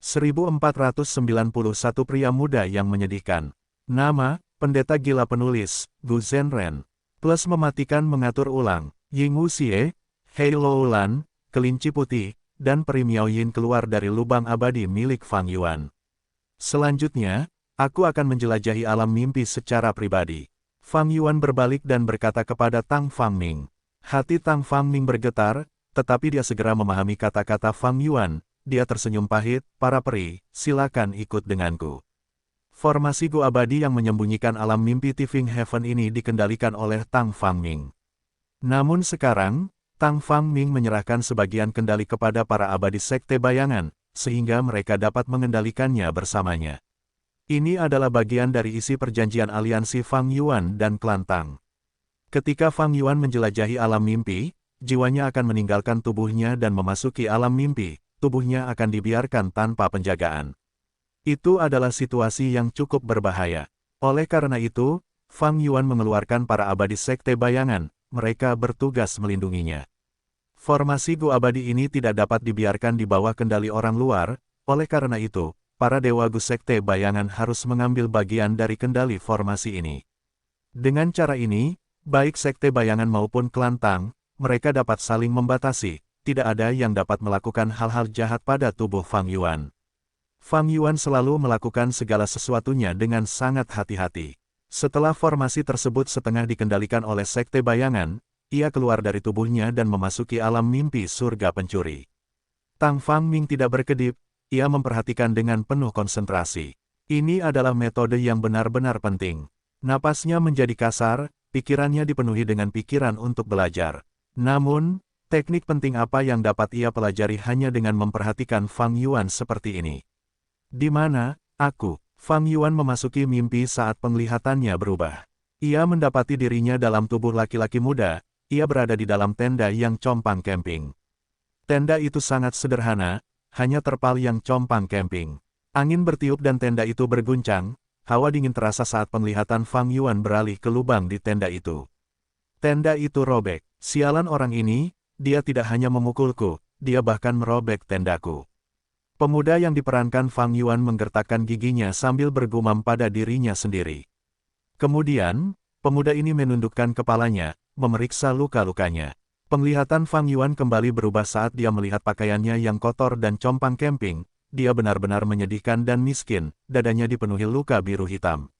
1491 pria muda yang menyedihkan. Nama, pendeta gila penulis, Gu Zhenren. Plus mematikan mengatur ulang, Ying Wuxie, Hei Loulan, kelinci putih, dan Peri Miao Yin keluar dari lubang abadi milik Fang Yuan. Selanjutnya, aku akan menjelajahi alam mimpi secara pribadi. Fang Yuan berbalik dan berkata kepada Tang Fangming. Hati Tang Fangming bergetar, tetapi dia segera memahami kata-kata Fang Yuan. Dia tersenyum pahit, para peri, silakan ikut denganku. Formasi Gu abadi yang menyembunyikan alam mimpi Tifing Heaven ini dikendalikan oleh Tang Fangming. Namun sekarang, Tang Fangming menyerahkan sebagian kendali kepada para abadi Sekte Bayangan, sehingga mereka dapat mengendalikannya bersamanya. Ini adalah bagian dari isi perjanjian aliansi Fang Yuan dan klan Tang. Ketika Fang Yuan menjelajahi alam mimpi, jiwanya akan meninggalkan tubuhnya dan memasuki alam mimpi. Tubuhnya akan dibiarkan tanpa penjagaan. Itu adalah situasi yang cukup berbahaya. Oleh karena itu, Fang Yuan mengeluarkan para abadi Sekte Bayangan, mereka bertugas melindunginya. Formasi Gu abadi ini tidak dapat dibiarkan di bawah kendali orang luar, oleh karena itu, para Dewa Gu Sekte Bayangan harus mengambil bagian dari kendali formasi ini. Dengan cara ini, baik Sekte Bayangan maupun klan Tang, mereka dapat saling membatasi. Tidak ada yang dapat melakukan hal-hal jahat pada tubuh Fang Yuan. Fang Yuan selalu melakukan segala sesuatunya dengan sangat hati-hati. Setelah formasi tersebut setengah dikendalikan oleh Sekte Bayangan, ia keluar dari tubuhnya dan memasuki alam mimpi surga pencuri. Tang Fangming tidak berkedip, ia memperhatikan dengan penuh konsentrasi. Ini adalah metode yang benar-benar penting. Napasnya menjadi kasar, pikirannya dipenuhi dengan pikiran untuk belajar. Namun, teknik penting apa yang dapat ia pelajari hanya dengan memperhatikan Fang Yuan seperti ini. Di mana, aku, Fang Yuan memasuki mimpi saat penglihatannya berubah. Ia mendapati dirinya dalam tubuh laki-laki muda, ia berada di dalam tenda yang compang camping. Tenda itu sangat sederhana, hanya terpal yang compang camping. Angin bertiup dan tenda itu berguncang, hawa dingin terasa saat penglihatan Fang Yuan beralih ke lubang di tenda itu. Tenda itu robek, sialan orang ini. Dia tidak hanya memukulku, dia bahkan merobek tendaku. Pemuda yang diperankan Fang Yuan menggertakkan giginya sambil bergumam pada dirinya sendiri. Kemudian, pemuda ini menundukkan kepalanya, memeriksa luka-lukanya. Penglihatan Fang Yuan kembali berubah saat dia melihat pakaiannya yang kotor dan compang camping. Dia benar-benar menyedihkan dan miskin, dadanya dipenuhi luka biru hitam.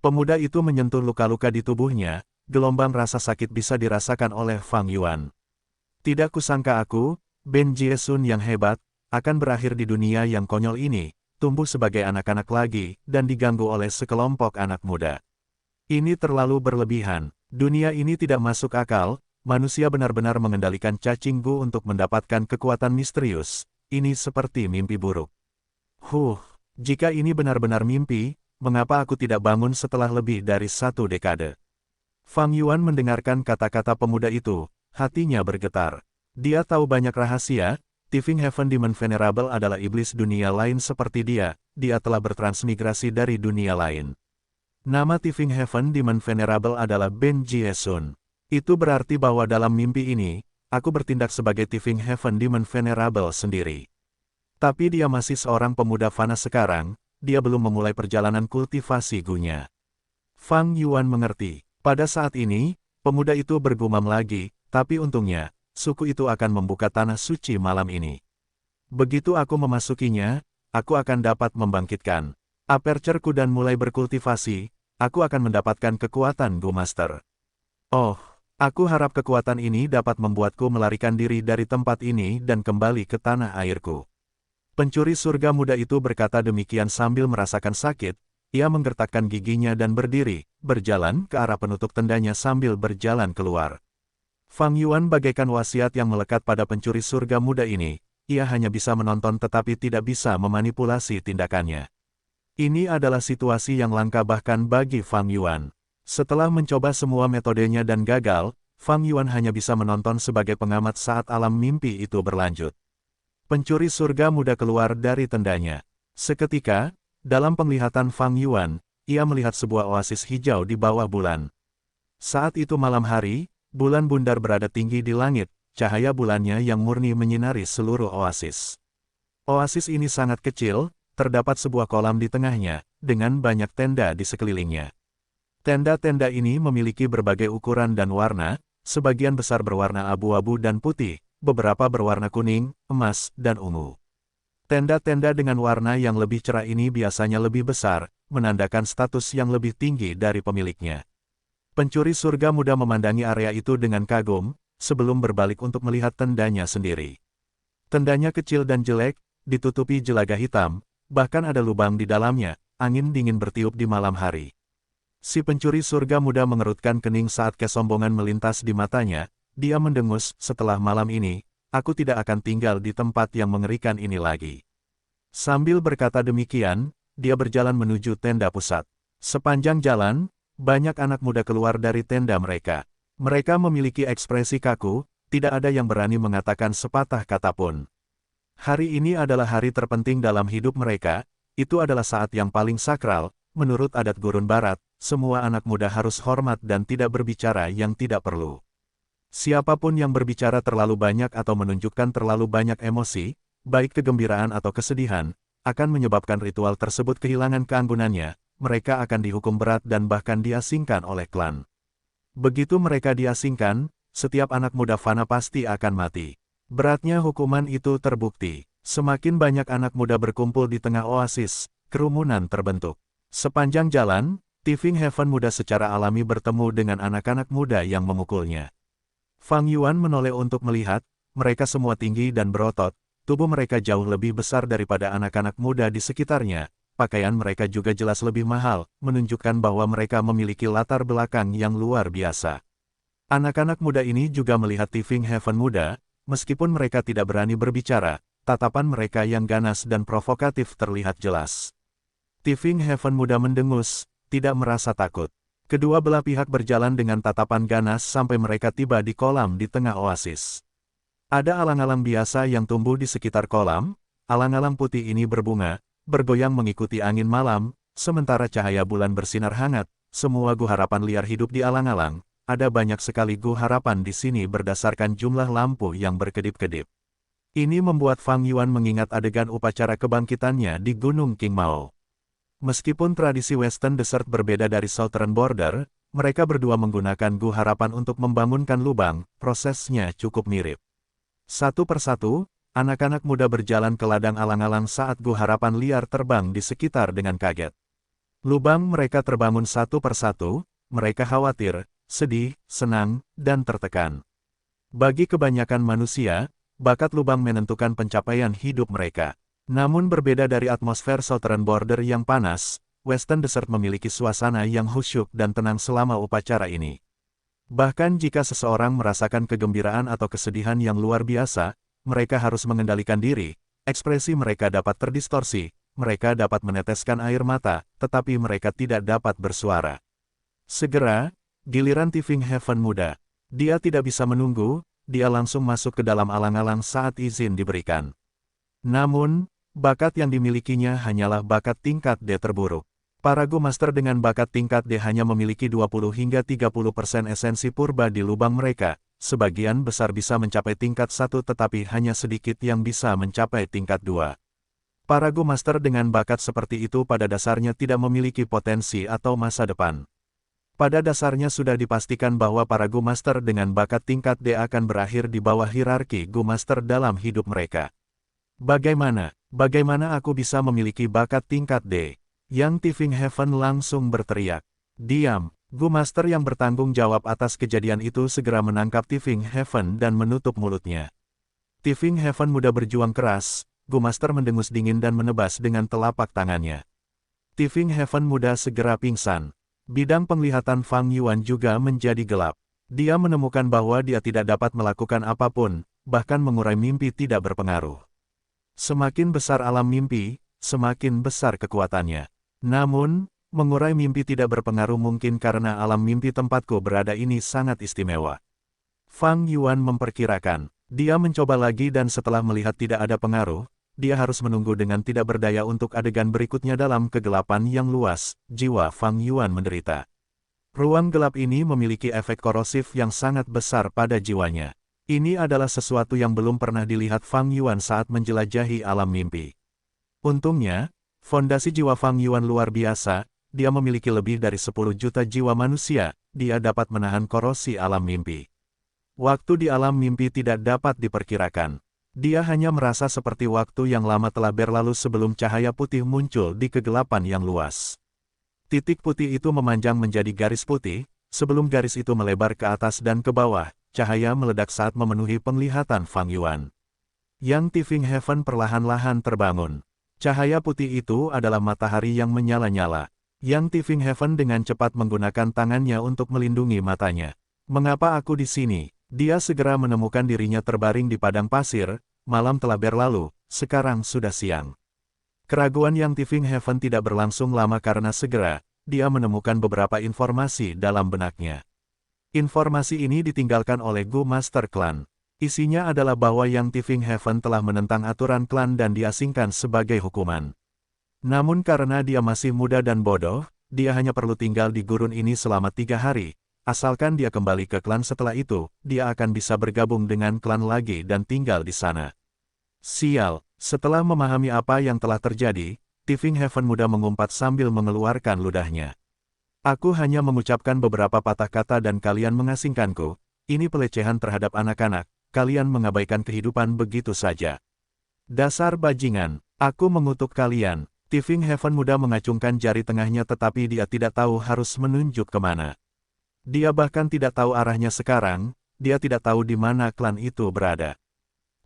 Pemuda itu menyentuh luka-luka di tubuhnya, gelombang rasa sakit bisa dirasakan oleh Fang Yuan. Tidak kusangka aku, Ben Jiesun yang hebat, akan berakhir di dunia yang konyol ini, tumbuh sebagai anak-anak lagi, dan diganggu oleh sekelompok anak muda. Ini terlalu berlebihan, dunia ini tidak masuk akal, manusia benar-benar mengendalikan cacing Gu untuk mendapatkan kekuatan misterius, ini seperti mimpi buruk. Jika ini benar-benar mimpi, mengapa aku tidak bangun setelah lebih dari 1 dekade? Fang Yuan mendengarkan kata-kata pemuda itu. Hatinya bergetar. Dia tahu banyak rahasia, Tifing Heaven Demon Venerable adalah iblis dunia lain seperti dia telah bertransmigrasi dari dunia lain. Nama Tifing Heaven Demon Venerable adalah Ben Jiesun. Itu berarti bahwa dalam mimpi ini, aku bertindak sebagai Tifing Heaven Demon Venerable sendiri. Tapi dia masih seorang pemuda fana sekarang, dia belum memulai perjalanan kultivasi Gunya. Fang Yuan mengerti. Pada saat ini, pemuda itu bergumam lagi, tapi untungnya, suku itu akan membuka tanah suci malam ini. Begitu aku memasukinya, aku akan dapat membangkitkan apertureku dan mulai berkultivasi, aku akan mendapatkan kekuatan Gu Master. Oh, aku harap kekuatan ini dapat membuatku melarikan diri dari tempat ini dan kembali ke tanah airku. Pencuri surga muda itu berkata demikian sambil merasakan sakit, ia menggertakkan giginya dan berdiri, berjalan ke arah penutup tendanya sambil berjalan keluar. Fang Yuan bagaikan wasiat yang melekat pada pencuri surga muda ini, ia hanya bisa menonton tetapi tidak bisa memanipulasi tindakannya. Ini adalah situasi yang langka bahkan bagi Fang Yuan. Setelah mencoba semua metodenya dan gagal, Fang Yuan hanya bisa menonton sebagai pengamat saat alam mimpi itu berlanjut. Pencuri surga muda keluar dari tendanya. Seketika, dalam penglihatan Fang Yuan, ia melihat sebuah oasis hijau di bawah bulan. Saat itu malam hari, bulan bundar berada tinggi di langit, cahaya bulannya yang murni menyinari seluruh oasis. Oasis ini sangat kecil, terdapat sebuah kolam di tengahnya, dengan banyak tenda di sekelilingnya. Tenda-tenda ini memiliki berbagai ukuran dan warna, sebagian besar berwarna abu-abu dan putih, beberapa berwarna kuning, emas, dan ungu. Tenda-tenda dengan warna yang lebih cerah ini biasanya lebih besar, menandakan status yang lebih tinggi dari pemiliknya. Pencuri surga muda memandangi area itu dengan kagum, sebelum berbalik untuk melihat tendanya sendiri. Tendanya kecil dan jelek, ditutupi jelaga hitam, bahkan ada lubang di dalamnya, angin dingin bertiup di malam hari. Si pencuri surga muda mengerutkan kening saat kesombongan melintas di matanya, dia mendengus, setelah malam ini, aku tidak akan tinggal di tempat yang mengerikan ini lagi. Sambil berkata demikian, dia berjalan menuju tenda pusat. Sepanjang jalan, banyak anak muda keluar dari tenda mereka. Mereka memiliki ekspresi kaku, tidak ada yang berani mengatakan sepatah kata pun. Hari ini adalah hari terpenting dalam hidup mereka, itu adalah saat yang paling sakral, menurut adat gurun barat, semua anak muda harus hormat dan tidak berbicara yang tidak perlu. Siapapun yang berbicara terlalu banyak atau menunjukkan terlalu banyak emosi, baik kegembiraan atau kesedihan, akan menyebabkan ritual tersebut kehilangan keanggunannya, mereka akan dihukum berat dan bahkan diasingkan oleh klan. Begitu mereka diasingkan, setiap anak muda fana pasti akan mati. Beratnya hukuman itu terbukti. Semakin banyak anak muda berkumpul di tengah oasis, kerumunan terbentuk. Sepanjang jalan, Tifing Heaven muda secara alami bertemu dengan anak-anak muda yang memukulnya. Fang Yuan menoleh untuk melihat, mereka semua tinggi dan berotot, tubuh mereka jauh lebih besar daripada anak-anak muda di sekitarnya, pakaian mereka juga jelas lebih mahal, menunjukkan bahwa mereka memiliki latar belakang yang luar biasa. Anak-anak muda ini juga melihat Tifing Heaven muda, meskipun mereka tidak berani berbicara, tatapan mereka yang ganas dan provokatif terlihat jelas. Tifing Heaven muda mendengus, tidak merasa takut. Kedua belah pihak berjalan dengan tatapan ganas sampai mereka tiba di kolam di tengah oasis. Ada alang-alang biasa yang tumbuh di sekitar kolam, alang-alang putih ini berbunga, bergoyang mengikuti angin malam, sementara cahaya bulan bersinar hangat, semua gu harapan liar hidup di alang-alang, ada banyak sekali gu harapan di sini berdasarkan jumlah lampu yang berkedip-kedip. Ini membuat Fang Yuan mengingat adegan upacara kebangkitannya di Gunung King Mao. Meskipun tradisi Western Desert berbeda dari Southern Border, mereka berdua menggunakan gu harapan untuk membangunkan lubang, prosesnya cukup mirip. Satu persatu, anak-anak muda berjalan ke ladang alang-alang saat gu harapan liar terbang di sekitar dengan kaget. Lubang mereka terbangun satu persatu, mereka khawatir, sedih, senang, dan tertekan. Bagi kebanyakan manusia, bakat lubang menentukan pencapaian hidup mereka. Namun berbeda dari atmosfer Southern Border yang panas, Western Desert memiliki suasana yang khusyuk dan tenang selama upacara ini. Bahkan jika seseorang merasakan kegembiraan atau kesedihan yang luar biasa, mereka harus mengendalikan diri, ekspresi mereka dapat terdistorsi, mereka dapat meneteskan air mata, tetapi mereka tidak dapat bersuara. Segera, giliran Tifing Heaven muda. Dia tidak bisa menunggu, dia langsung masuk ke dalam alang-alang saat izin diberikan. Namun, bakat yang dimilikinya hanyalah bakat tingkat D terburuk. Para Gu Master dengan bakat tingkat D hanya memiliki 20 hingga 30% esensi purba di lubang mereka, sebagian besar bisa mencapai tingkat 1 tetapi hanya sedikit yang bisa mencapai tingkat 2. Para Gu Master dengan bakat seperti itu pada dasarnya tidak memiliki potensi atau masa depan. Pada dasarnya sudah dipastikan bahwa para Gu Master dengan bakat tingkat D akan berakhir di bawah hierarki Gu Master dalam hidup mereka. Bagaimana aku bisa memiliki bakat tingkat D? Yang Tifing Heaven langsung berteriak. Diam, Gu Master yang bertanggung jawab atas kejadian itu segera menangkap Tifing Heaven dan menutup mulutnya. Tifing Heaven muda berjuang keras, Gu Master mendengus dingin dan menebas dengan telapak tangannya. Tifing Heaven muda segera pingsan. Bidang penglihatan Fang Yuan juga menjadi gelap. Dia menemukan bahwa dia tidak dapat melakukan apapun, bahkan mengurai mimpi tidak berpengaruh. Semakin besar alam mimpi, semakin besar kekuatannya. Namun, mengurai mimpi tidak berpengaruh mungkin karena alam mimpi tempatku berada ini sangat istimewa. Fang Yuan memperkirakan. Dia mencoba lagi dan setelah melihat tidak ada pengaruh, dia harus menunggu dengan tidak berdaya untuk adegan berikutnya dalam kegelapan yang luas, jiwa Fang Yuan menderita. Ruang gelap ini memiliki efek korosif yang sangat besar pada jiwanya. Ini adalah sesuatu yang belum pernah dilihat Fang Yuan saat menjelajahi alam mimpi. Untungnya, fondasi jiwa Fang Yuan luar biasa, dia memiliki lebih dari 10 juta jiwa manusia, dia dapat menahan korosi alam mimpi. Waktu di alam mimpi tidak dapat diperkirakan. Dia hanya merasa seperti waktu yang lama telah berlalu sebelum cahaya putih muncul di kegelapan yang luas. Titik putih itu memanjang menjadi garis putih, sebelum garis itu melebar ke atas dan ke bawah, cahaya meledak saat memenuhi penglihatan Fang Yuan. Yang Tifeng Heaven perlahan-lahan terbangun. Cahaya putih itu adalah matahari yang menyala-nyala. Yang Tifeng Heaven dengan cepat menggunakan tangannya untuk melindungi matanya. Mengapa aku di sini? Dia segera menemukan dirinya terbaring di padang pasir, malam telah berlalu, sekarang sudah siang. Keraguan Yang Tifeng Heaven tidak berlangsung lama karena segera, dia menemukan beberapa informasi dalam benaknya. Informasi ini ditinggalkan oleh Gu Master Clan. Isinya adalah bahwa Yang Tifeng Heaven telah menentang aturan klan dan diasingkan sebagai hukuman. Namun karena dia masih muda dan bodoh, dia hanya perlu tinggal di gurun ini selama 3 hari. Asalkan dia kembali ke klan setelah itu, dia akan bisa bergabung dengan klan lagi dan tinggal di sana. Sial, setelah memahami apa yang telah terjadi, Tifeng Heaven muda mengumpat sambil mengeluarkan ludahnya. Aku hanya mengucapkan beberapa patah kata dan kalian mengasingkanku. Ini pelecehan terhadap anak-anak, kalian mengabaikan kehidupan begitu saja. Dasar bajingan, aku mengutuk kalian. Tifeng Heaven muda mengacungkan jari tengahnya tetapi dia tidak tahu harus menunjuk kemana. Dia bahkan tidak tahu arahnya sekarang, dia tidak tahu di mana klan itu berada.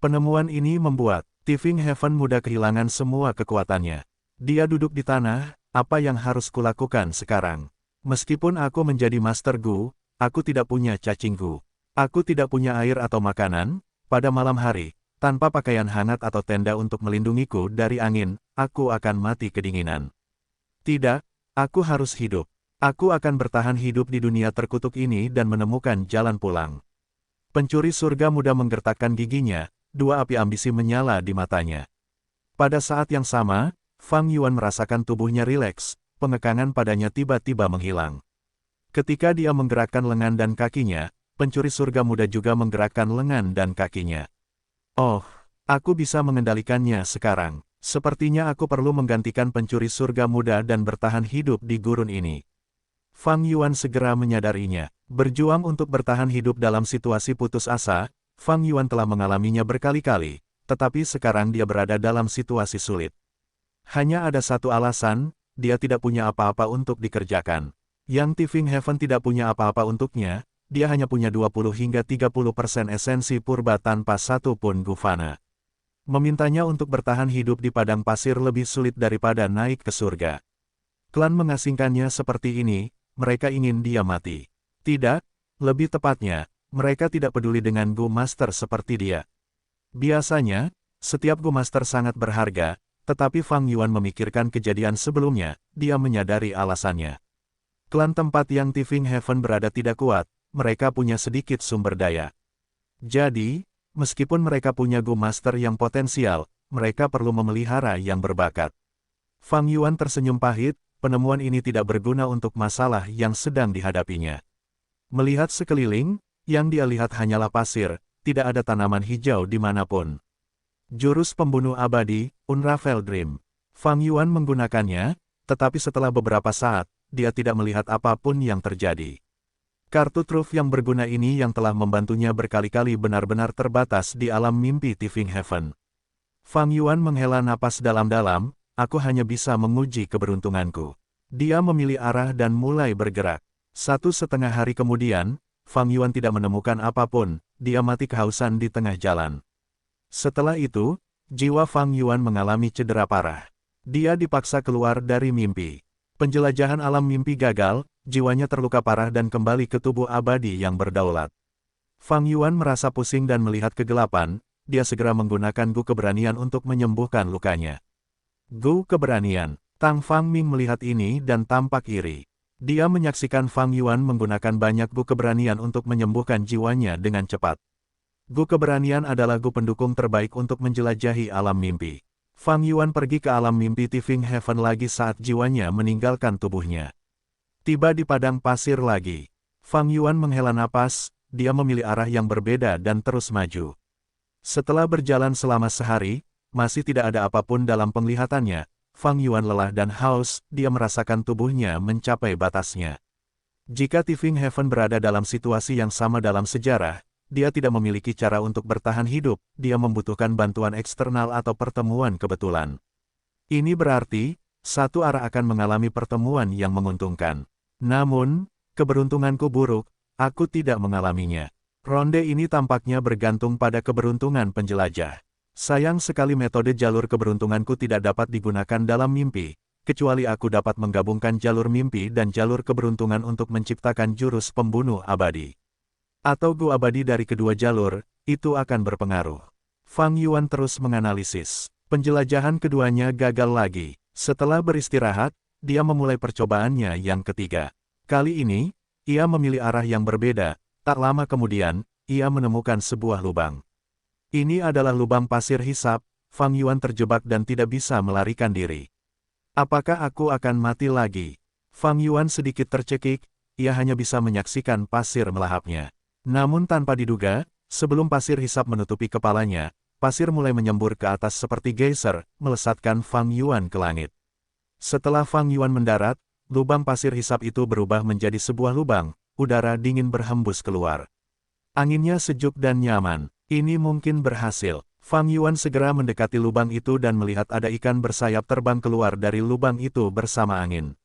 Penemuan ini membuat Tifeng Heaven muda kehilangan semua kekuatannya. Dia duduk di tanah, apa yang harus kulakukan sekarang? Meskipun aku menjadi Master Gu, aku tidak punya cacing Gu. Aku tidak punya air atau makanan, pada malam hari, tanpa pakaian hangat atau tenda untuk melindungiku dari angin, aku akan mati kedinginan. Tidak, aku harus hidup. Aku akan bertahan hidup di dunia terkutuk ini dan menemukan jalan pulang. Pencuri surga muda menggertakkan giginya, dua api ambisi menyala di matanya. Pada saat yang sama, Fang Yuan merasakan tubuhnya rileks, pengekangan padanya tiba-tiba menghilang. Ketika dia menggerakkan lengan dan kakinya, pencuri surga muda juga menggerakkan lengan dan kakinya. Oh, aku bisa mengendalikannya sekarang. Sepertinya aku perlu menggantikan pencuri surga muda dan bertahan hidup di gurun ini. Fang Yuan segera menyadarinya. Berjuang untuk bertahan hidup dalam situasi putus asa, Fang Yuan telah mengalaminya berkali-kali, tetapi sekarang dia berada dalam situasi sulit. Hanya ada satu alasan, dia tidak punya apa-apa untuk dikerjakan. Yang Tifeng Heaven tidak punya apa-apa untuknya, dia hanya punya 20 hingga 30% esensi purba tanpa satu pun gufana. Memintanya untuk bertahan hidup di padang pasir lebih sulit daripada naik ke surga. Klan mengasingkannya seperti ini, mereka ingin dia mati. Tidak, lebih tepatnya, mereka tidak peduli dengan Gu Master seperti dia. Biasanya, setiap Gu Master sangat berharga, tetapi Fang Yuan memikirkan kejadian sebelumnya, dia menyadari alasannya. Klan tempat Yang Tifeng Heaven berada tidak kuat, mereka punya sedikit sumber daya. Jadi, meskipun mereka punya Gu Master yang potensial, mereka perlu memelihara yang berbakat. Fang Yuan tersenyum pahit, penemuan ini tidak berguna untuk masalah yang sedang dihadapinya. Melihat sekeliling, yang dia lihat hanyalah pasir, tidak ada tanaman hijau dimanapun. Jurus pembunuh abadi, Unravel Dream. Fang Yuan menggunakannya, tetapi setelah beberapa saat, dia tidak melihat apapun yang terjadi. Kartu truf yang berguna ini yang telah membantunya berkali-kali benar-benar terbatas di alam mimpi Tifeng Heaven. Fang Yuan menghela napas dalam-dalam, aku hanya bisa menguji keberuntunganku. Dia memilih arah dan mulai bergerak. 1,5 hari kemudian, Fang Yuan tidak menemukan apapun, dia mati kehausan di tengah jalan. Setelah itu, jiwa Fang Yuan mengalami cedera parah. Dia dipaksa keluar dari mimpi. Penjelajahan alam mimpi gagal, jiwanya terluka parah dan kembali ke tubuh abadi yang berdaulat. Fang Yuan merasa pusing dan melihat kegelapan, dia segera menggunakan Gu keberanian untuk menyembuhkan lukanya. Gu keberanian. Tang Fangming melihat ini dan tampak iri. Dia menyaksikan Fang Yuan menggunakan banyak Gu keberanian untuk menyembuhkan jiwanya dengan cepat. Gu keberanian adalah Gu pendukung terbaik untuk menjelajahi alam mimpi. Fang Yuan pergi ke alam mimpi Tifeng Heaven lagi saat jiwanya meninggalkan tubuhnya. Tiba di padang pasir lagi. Fang Yuan menghela napas, dia memilih arah yang berbeda dan terus maju. Setelah berjalan selama sehari, masih tidak ada apapun dalam penglihatannya. Fang Yuan lelah dan haus, dia merasakan tubuhnya mencapai batasnya. Jika Tifing Heaven berada dalam situasi yang sama dalam sejarah, dia tidak memiliki cara untuk bertahan hidup, dia membutuhkan bantuan eksternal atau pertemuan kebetulan. Ini berarti, satu arah akan mengalami pertemuan yang menguntungkan. Namun, keberuntunganku buruk, aku tidak mengalaminya. Ronde ini tampaknya bergantung pada keberuntungan penjelajah. Sayang sekali metode jalur keberuntunganku tidak dapat digunakan dalam mimpi, kecuali aku dapat menggabungkan jalur mimpi dan jalur keberuntungan untuk menciptakan jurus pembunuh abadi. Atau Gu abadi dari kedua jalur, itu akan berpengaruh. Fang Yuan terus menganalisis. Penjelajahan keduanya gagal lagi. Setelah beristirahat, dia memulai percobaannya yang ketiga. Kali ini, ia memilih arah yang berbeda. Tak lama kemudian, ia menemukan sebuah lubang. Ini adalah lubang pasir hisap. Fang Yuan terjebak dan tidak bisa melarikan diri. Apakah aku akan mati lagi? Fang Yuan sedikit tercekik, ia hanya bisa menyaksikan pasir melahapnya. Namun tanpa diduga, sebelum pasir hisap menutupi kepalanya, pasir mulai menyembur ke atas seperti geyser, melesatkan Fang Yuan ke langit. Setelah Fang Yuan mendarat, lubang pasir hisap itu berubah menjadi sebuah lubang, udara dingin berhembus keluar. Anginnya sejuk dan nyaman, ini mungkin berhasil. Fang Yuan segera mendekati lubang itu dan melihat ada ikan bersayap terbang keluar dari lubang itu bersama angin.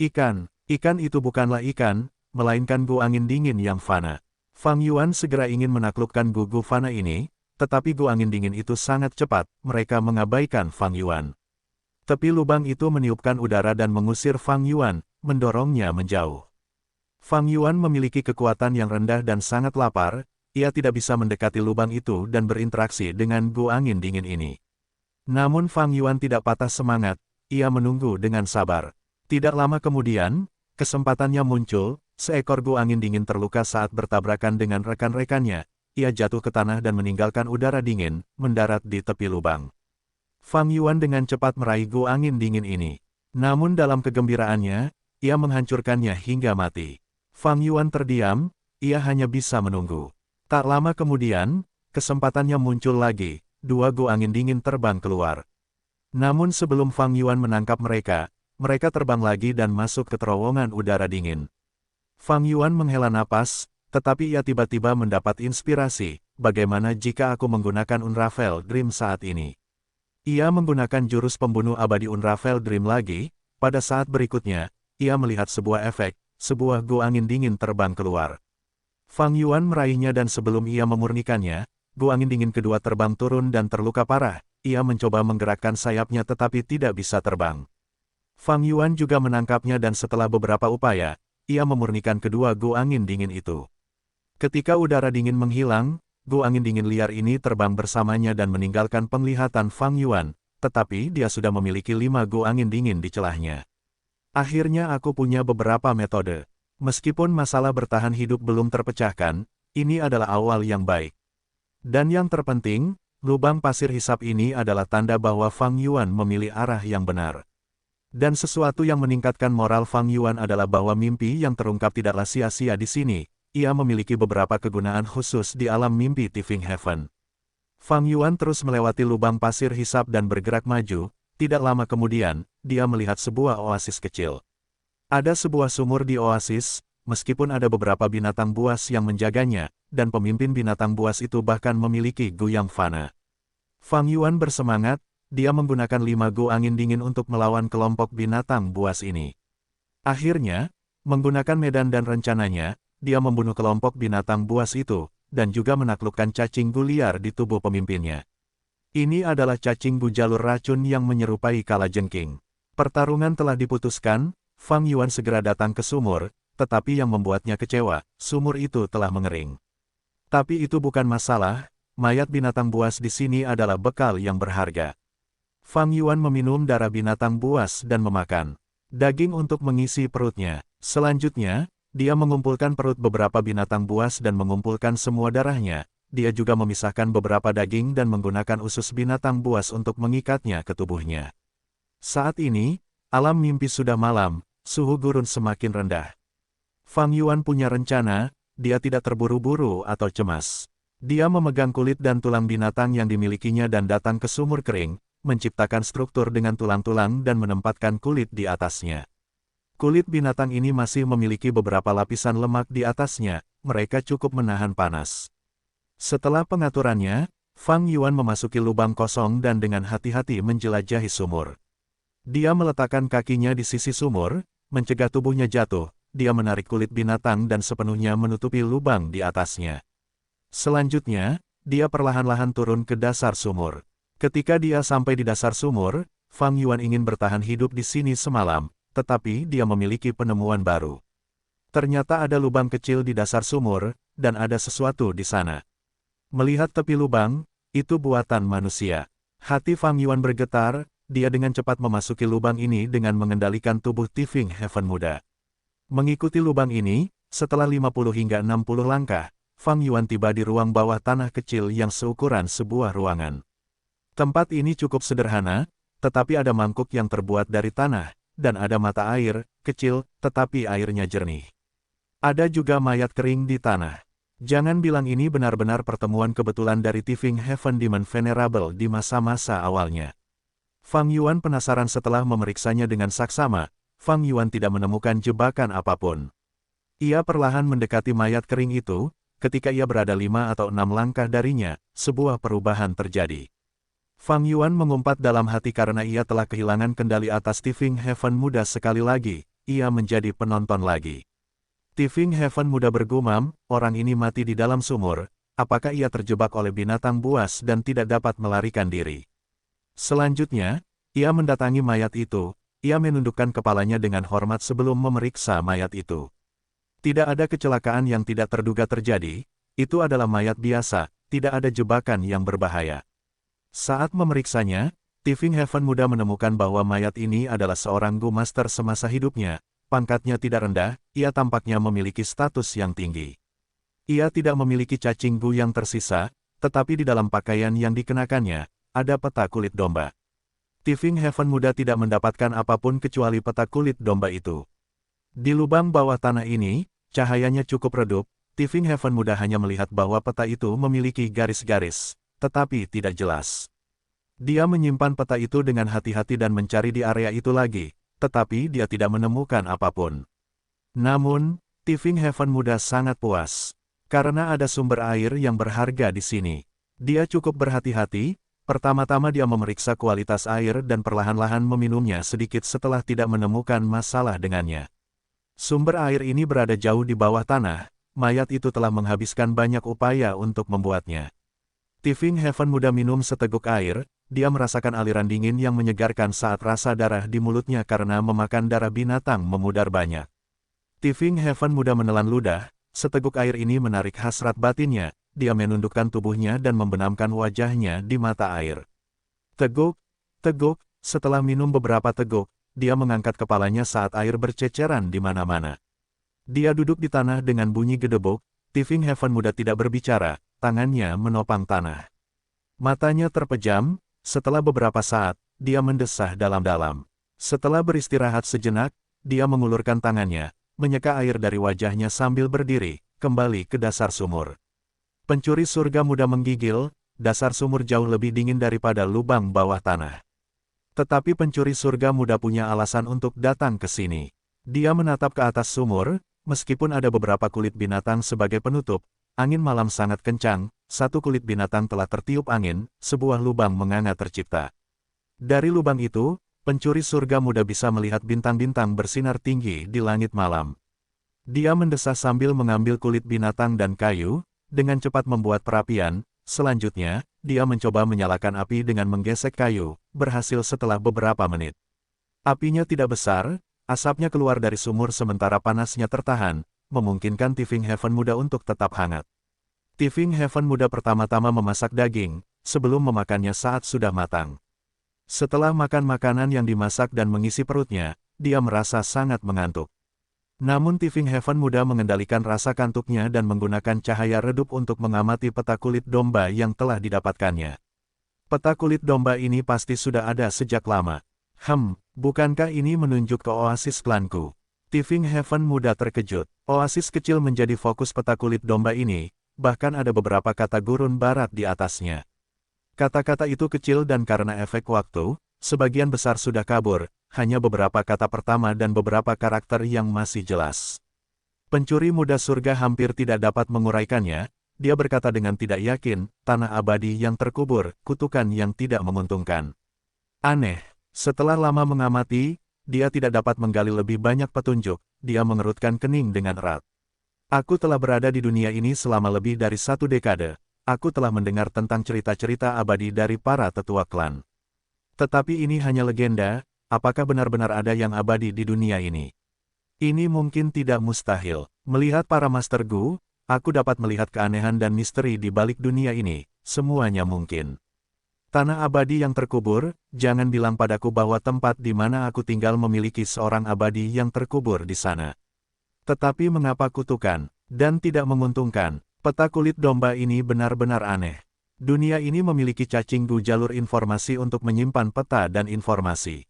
Ikan itu bukanlah ikan, melainkan gu angin dingin yang fana. Fang Yuan segera ingin menaklukkan gu fana ini, tetapi gu angin dingin itu sangat cepat, mereka mengabaikan Fang Yuan. Tepi lubang itu meniupkan udara dan mengusir Fang Yuan, mendorongnya menjauh. Fang Yuan memiliki kekuatan yang rendah dan sangat lapar, ia tidak bisa mendekati lubang itu dan berinteraksi dengan gu angin dingin ini. Namun Fang Yuan tidak patah semangat, ia menunggu dengan sabar. Tidak lama kemudian, kesempatannya muncul, seekor gu angin dingin terluka saat bertabrakan dengan rekan-rekannya. Ia jatuh ke tanah dan meninggalkan udara dingin, mendarat di tepi lubang. Fang Yuan dengan cepat meraih gu angin dingin ini. Namun dalam kegembiraannya, ia menghancurkannya hingga mati. Fang Yuan terdiam, ia hanya bisa menunggu. Tak lama kemudian, kesempatannya muncul lagi, dua gu angin dingin terbang keluar. Namun sebelum Fang Yuan menangkap mereka, mereka terbang lagi dan masuk ke terowongan udara dingin. Fang Yuan menghela napas, tetapi ia tiba-tiba mendapat inspirasi, bagaimana jika aku menggunakan Unravel Dream saat ini? Ia menggunakan jurus pembunuh abadi Unravel Dream lagi, pada saat berikutnya, ia melihat sebuah efek, sebuah gu angin dingin terbang keluar. Fang Yuan meraihnya dan sebelum ia memurnikannya, gu angin dingin kedua terbang turun dan terluka parah, ia mencoba menggerakkan sayapnya tetapi tidak bisa terbang. Fang Yuan juga menangkapnya dan setelah beberapa upaya, ia memurnikan kedua gu angin dingin itu. Ketika udara dingin menghilang, gu angin dingin liar ini terbang bersamanya dan meninggalkan penglihatan Fang Yuan, tetapi dia sudah memiliki 5 gu angin dingin di celahnya. Akhirnya aku punya beberapa metode. Meskipun masalah bertahan hidup belum terpecahkan, ini adalah awal yang baik. Dan yang terpenting, lubang pasir hisap ini adalah tanda bahwa Fang Yuan memilih arah yang benar. Dan sesuatu yang meningkatkan moral Fang Yuan adalah bahwa mimpi yang terungkap tidaklah sia-sia di sini. Ia memiliki beberapa kegunaan khusus di alam mimpi Tifing Heaven. Fang Yuan terus melewati lubang pasir hisap dan bergerak maju, tidak lama kemudian, dia melihat sebuah oasis kecil. Ada sebuah sumur di oasis, meskipun ada beberapa binatang buas yang menjaganya, dan pemimpin binatang buas itu bahkan memiliki gu yang fana. Fang Yuan bersemangat, dia menggunakan 5 gu angin dingin untuk melawan kelompok binatang buas ini. Akhirnya, menggunakan medan dan rencananya, dia membunuh kelompok binatang buas itu, dan juga menaklukkan cacing gu liar di tubuh pemimpinnya. Ini adalah cacing gu jalur racun yang menyerupai kalajengking. Pertarungan telah diputuskan, Fang Yuan segera datang ke sumur, tetapi yang membuatnya kecewa, sumur itu telah mengering. Tapi itu bukan masalah, mayat binatang buas di sini adalah bekal yang berharga. Fang Yuan meminum darah binatang buas dan memakan daging untuk mengisi perutnya. Selanjutnya, dia mengumpulkan perut beberapa binatang buas dan mengumpulkan semua darahnya. Dia juga memisahkan beberapa daging dan menggunakan usus binatang buas untuk mengikatnya ke tubuhnya. Saat ini, alam mimpi sudah malam, suhu gurun semakin rendah. Fang Yuan punya rencana, dia tidak terburu-buru atau cemas. Dia memegang kulit dan tulang binatang yang dimilikinya dan datang ke sumur kering, menciptakan struktur dengan tulang-tulang dan menempatkan kulit di atasnya. Kulit binatang ini masih memiliki beberapa lapisan lemak di atasnya, mereka cukup menahan panas. Setelah pengaturannya, Fang Yuan memasuki lubang kosong dan dengan hati-hati menjelajahi sumur. Dia meletakkan kakinya di sisi sumur, mencegah tubuhnya jatuh, dia menarik kulit binatang dan sepenuhnya menutupi lubang di atasnya. Selanjutnya, dia perlahan-lahan turun ke dasar sumur. Ketika dia sampai di dasar sumur, Fang Yuan ingin bertahan hidup di sini semalam, tetapi dia memiliki penemuan baru. Ternyata ada lubang kecil di dasar sumur, dan ada sesuatu di sana. Melihat tepi lubang, itu buatan manusia. Hati Fang Yuan bergetar, dia dengan cepat memasuki lubang ini dengan mengendalikan tubuh Tifeng Heaven muda. Mengikuti lubang ini, setelah 50 hingga 60 langkah, Fang Yuan tiba di ruang bawah tanah kecil yang seukuran sebuah ruangan. Tempat ini cukup sederhana, tetapi ada mangkuk yang terbuat dari tanah, dan ada mata air, kecil, tetapi airnya jernih. Ada juga mayat kering di tanah. Jangan bilang ini benar-benar pertemuan kebetulan dari Tifeng Heaven Demon Venerable di masa-masa awalnya. Fang Yuan penasaran setelah memeriksanya dengan saksama, Fang Yuan tidak menemukan jebakan apapun. Ia perlahan mendekati mayat kering itu, ketika ia berada 5 atau 6 langkah darinya, sebuah perubahan terjadi. Fang Yuan mengumpat dalam hati karena ia telah kehilangan kendali atas Tifeng Heaven muda sekali lagi, ia menjadi penonton lagi. Tifeng Heaven muda bergumam, orang ini mati di dalam sumur, apakah ia terjebak oleh binatang buas dan tidak dapat melarikan diri. Selanjutnya, ia mendatangi mayat itu, ia menundukkan kepalanya dengan hormat sebelum memeriksa mayat itu. Tidak ada kecelakaan yang tidak terduga terjadi, itu adalah mayat biasa, tidak ada jebakan yang berbahaya. Saat memeriksanya, Tifeng Heaven muda menemukan bahwa mayat ini adalah seorang Gu Master semasa hidupnya. Pangkatnya tidak rendah, ia tampaknya memiliki status yang tinggi. Ia tidak memiliki cacing Gu yang tersisa, tetapi di dalam pakaian yang dikenakannya, ada peta kulit domba. Tifeng Heaven muda tidak mendapatkan apapun kecuali peta kulit domba itu. Di lubang bawah tanah ini, cahayanya cukup redup, Tifeng Heaven muda hanya melihat bahwa peta itu memiliki garis-garis, tetapi tidak jelas. Dia menyimpan peta itu dengan hati-hati dan mencari di area itu lagi, tetapi dia tidak menemukan apapun. Namun, Tifeng Heaven muda sangat puas. Karena ada sumber air yang berharga di sini. Dia cukup berhati-hati, pertama-tama dia memeriksa kualitas air dan perlahan-lahan meminumnya sedikit setelah tidak menemukan masalah dengannya. Sumber air ini berada jauh di bawah tanah, mayat itu telah menghabiskan banyak upaya untuk membuatnya. Tifeng Heaven muda minum seteguk air, dia merasakan aliran dingin yang menyegarkan saat rasa darah di mulutnya karena memakan darah binatang memudar banyak. Tifeng Heaven muda menelan ludah, seteguk air ini menarik hasrat batinnya, dia menundukkan tubuhnya dan membenamkan wajahnya di mata air. Teguk, teguk, setelah minum beberapa teguk, dia mengangkat kepalanya saat air berceceran di mana-mana. Dia duduk di tanah dengan bunyi gedebuk, Tifeng Heaven muda tidak berbicara, tangannya menopang tanah. Matanya terpejam. Setelah beberapa saat, dia mendesah dalam-dalam. Setelah beristirahat sejenak, dia mengulurkan tangannya, menyeka air dari wajahnya sambil berdiri, kembali ke dasar sumur. Pencuri surga muda menggigil, dasar sumur jauh lebih dingin daripada lubang bawah tanah. Tetapi pencuri surga muda punya alasan untuk datang ke sini. Dia menatap ke atas sumur, meskipun ada beberapa kulit binatang sebagai penutup, angin malam sangat kencang. Satu kulit binatang telah tertiup angin, sebuah lubang menganga tercipta. Dari lubang itu, pencuri surga muda bisa melihat bintang-bintang bersinar tinggi di langit malam. Dia mendesah sambil mengambil kulit binatang dan kayu, dengan cepat membuat perapian, selanjutnya, dia mencoba menyalakan api dengan menggesek kayu, berhasil setelah beberapa menit. Apinya tidak besar, asapnya keluar dari sumur sementara panasnya tertahan, memungkinkan Tifeng Heaven muda untuk tetap hangat. Tifeng Heaven muda pertama-tama memasak daging, sebelum memakannya saat sudah matang. Setelah makan makanan yang dimasak dan mengisi perutnya, dia merasa sangat mengantuk. Namun Tifeng Heaven muda mengendalikan rasa kantuknya dan menggunakan cahaya redup untuk mengamati peta kulit domba yang telah didapatkannya. Peta kulit domba ini pasti sudah ada sejak lama. Bukankah ini menunjuk ke oasis klanku? Tifing Heaven muda terkejut. Oasis kecil menjadi fokus peta kulit domba ini, bahkan ada beberapa kata gurun barat di atasnya. Kata-kata itu kecil dan karena efek waktu, sebagian besar sudah kabur, hanya beberapa kata pertama dan beberapa karakter yang masih jelas. Pencuri muda surga hampir tidak dapat menguraikannya, dia berkata dengan tidak yakin, tanah abadi yang terkubur, kutukan yang tidak menguntungkan. Aneh, setelah lama mengamati, dia tidak dapat menggali lebih banyak petunjuk, dia mengerutkan kening dengan erat. Aku telah berada di dunia ini selama lebih dari 1 dekade, aku telah mendengar tentang cerita-cerita abadi dari para tetua klan. Tetapi ini hanya legenda, apakah benar-benar ada yang abadi di dunia ini? Ini mungkin tidak mustahil. Melihat para Master Gu, aku dapat melihat keanehan dan misteri di balik dunia ini, semuanya mungkin. Tanah abadi yang terkubur, jangan bilang padaku bahwa tempat di mana aku tinggal memiliki seorang abadi yang terkubur di sana. Tetapi mengapa kutukan, dan tidak menguntungkan, peta kulit domba ini benar-benar aneh. Dunia ini memiliki cacing Gu jalur informasi untuk menyimpan peta dan informasi.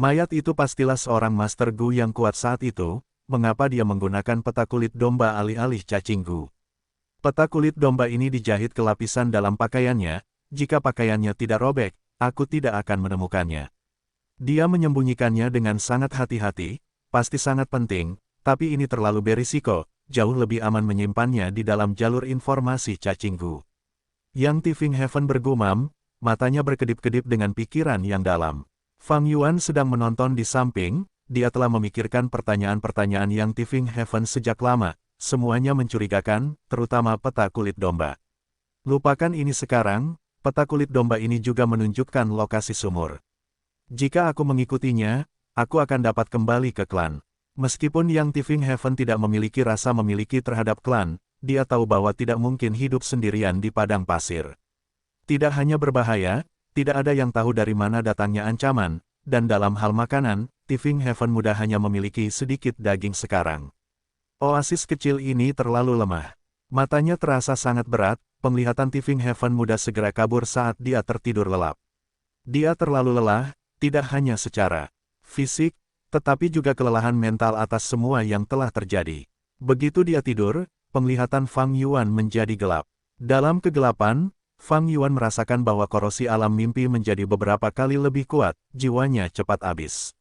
Mayat itu pastilah seorang Master Gu yang kuat saat itu, mengapa dia menggunakan peta kulit domba alih-alih cacing Gu? Peta kulit domba ini dijahit ke lapisan dalam pakaiannya. Jika pakaiannya tidak robek, aku tidak akan menemukannya. Dia menyembunyikannya dengan sangat hati-hati, pasti sangat penting, tapi ini terlalu berisiko, jauh lebih aman menyimpannya di dalam jalur informasi cacing Gu. Yang Tifing Heaven bergumam, matanya berkedip-kedip dengan pikiran yang dalam. Fang Yuan sedang menonton di samping, dia telah memikirkan pertanyaan-pertanyaan yang Tifing Heaven sejak lama, semuanya mencurigakan, terutama peta kulit domba. Lupakan ini sekarang. Peta kulit domba ini juga menunjukkan lokasi sumur. Jika aku mengikutinya, aku akan dapat kembali ke klan. Meskipun Yang Tifing Heaven tidak memiliki rasa memiliki terhadap klan, dia tahu bahwa tidak mungkin hidup sendirian di padang pasir. Tidak hanya berbahaya, tidak ada yang tahu dari mana datangnya ancaman, dan dalam hal makanan, Tifing Heaven muda hanya memiliki sedikit daging sekarang. Oasis kecil ini terlalu lemah. Matanya terasa sangat berat, penglihatan Tifing Heaven muda segera kabur saat dia tertidur lelap. Dia terlalu lelah, tidak hanya secara fisik, tetapi juga kelelahan mental atas semua yang telah terjadi. Begitu dia tidur, penglihatan Fang Yuan menjadi gelap. Dalam kegelapan, Fang Yuan merasakan bahwa korosi alam mimpi menjadi beberapa kali lebih kuat, jiwanya cepat habis.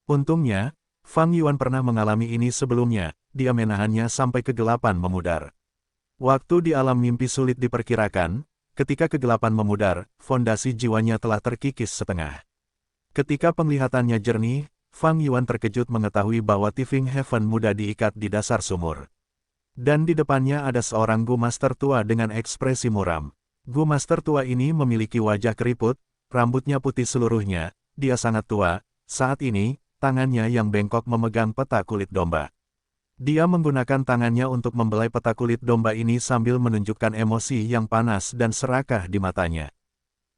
Untungnya, Fang Yuan pernah mengalami ini sebelumnya, dia menahannya sampai kegelapan memudar. Waktu di alam mimpi sulit diperkirakan, ketika kegelapan memudar, fondasi jiwanya telah terkikis setengah. Ketika penglihatannya jernih, Fang Yuan terkejut mengetahui bahwa Tifing Heaven muda diikat di dasar sumur. Dan di depannya ada seorang Gu Master tua dengan ekspresi muram. Gu Master tua ini memiliki wajah keriput, rambutnya putih seluruhnya, dia sangat tua, saat ini, tangannya yang bengkok memegang peta kulit domba. Dia menggunakan tangannya untuk membelai peta kulit domba ini sambil menunjukkan emosi yang panas dan serakah di matanya.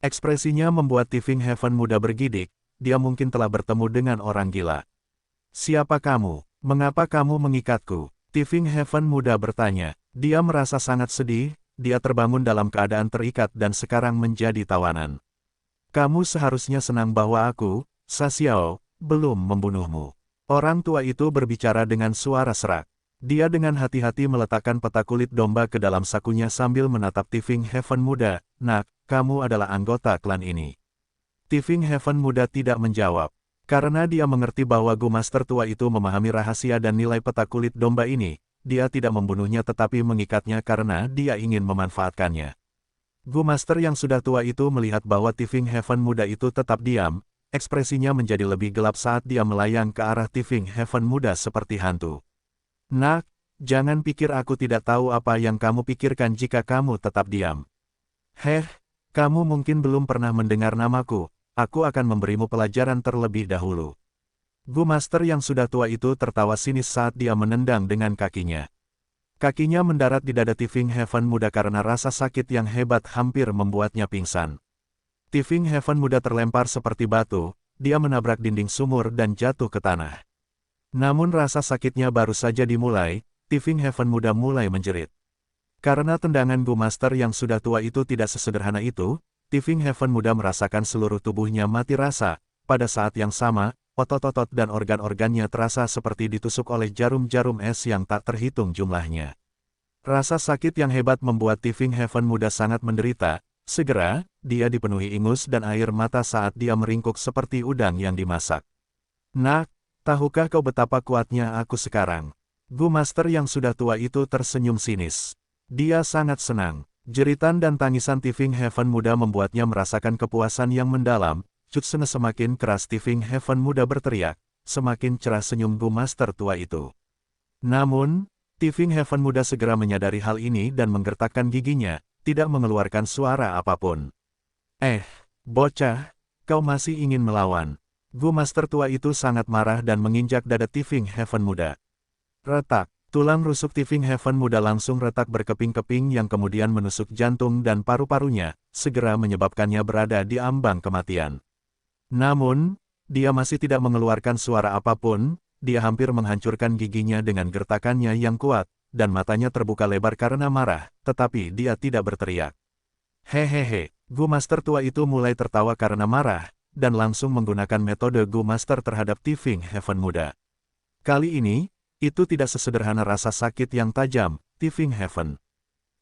Ekspresinya membuat Tifing Heaven muda bergidik, dia mungkin telah bertemu dengan orang gila. Siapa kamu? Mengapa kamu mengikatku? Tifing Heaven muda bertanya. Dia merasa sangat sedih, dia terbangun dalam keadaan terikat dan sekarang menjadi tawanan. Kamu seharusnya senang bahwa aku, Sa Xiao, belum membunuhmu. Orang tua itu berbicara dengan suara serak. Dia dengan hati-hati meletakkan peta kulit domba ke dalam sakunya sambil menatap Tifing Heaven muda. Nak, kamu adalah anggota klan ini. Tifing Heaven muda tidak menjawab. Karena dia mengerti bahwa Gu Master tua itu memahami rahasia dan nilai peta kulit domba ini, dia tidak membunuhnya tetapi mengikatnya karena dia ingin memanfaatkannya. Gu Master yang sudah tua itu melihat bahwa Tifing Heaven muda itu tetap diam. Ekspresinya menjadi lebih gelap saat dia melayang ke arah Tifing Heaven muda seperti hantu. Nak, jangan pikir aku tidak tahu apa yang kamu pikirkan jika kamu tetap diam. Kamu mungkin belum pernah mendengar namaku, aku akan memberimu pelajaran terlebih dahulu. Gu Master yang sudah tua itu tertawa sinis saat dia menendang dengan kakinya. Kakinya mendarat di dada Tifing Heaven muda karena rasa sakit yang hebat hampir membuatnya pingsan. Tifing Heaven muda terlempar seperti batu, dia menabrak dinding sumur dan jatuh ke tanah. Namun rasa sakitnya baru saja dimulai, Tifing Heaven muda mulai menjerit. Karena tendangan Gu Master yang sudah tua itu tidak sesederhana itu, Tifing Heaven muda merasakan seluruh tubuhnya mati rasa. Pada saat yang sama, otot-otot dan organ-organnya terasa seperti ditusuk oleh jarum-jarum es yang tak terhitung jumlahnya. Rasa sakit yang hebat membuat Tifing Heaven muda sangat menderita. Segera, dia dipenuhi ingus dan air mata saat dia meringkuk seperti udang yang dimasak. Nak, tahukah kau betapa kuatnya aku sekarang? Gu Master yang sudah tua itu tersenyum sinis. Dia sangat senang. Jeritan dan tangisan Tifing Heaven muda membuatnya merasakan kepuasan yang mendalam. Cutsene semakin keras Tifing Heaven muda berteriak, semakin cerah senyum Gu Master tua itu. Namun, Tifing Heaven muda segera menyadari hal ini dan menggertakkan giginya, tidak mengeluarkan suara apapun. Bocah, kau masih ingin melawan. Gu Master tua itu sangat marah dan menginjak dada Tifing Heaven muda. Retak, tulang rusuk Tifing Heaven muda langsung retak berkeping-keping yang kemudian menusuk jantung dan paru-parunya, segera menyebabkannya berada di ambang kematian. Namun, dia masih tidak mengeluarkan suara apapun, dia hampir menghancurkan giginya dengan gertakannya yang kuat, dan matanya terbuka lebar karena marah, tetapi dia tidak berteriak. Hehehe, Gu Master tua itu mulai tertawa karena marah, dan langsung menggunakan metode Gu Master terhadap Tifing Heaven muda. Kali ini, itu tidak sesederhana rasa sakit yang tajam, Tifing Heaven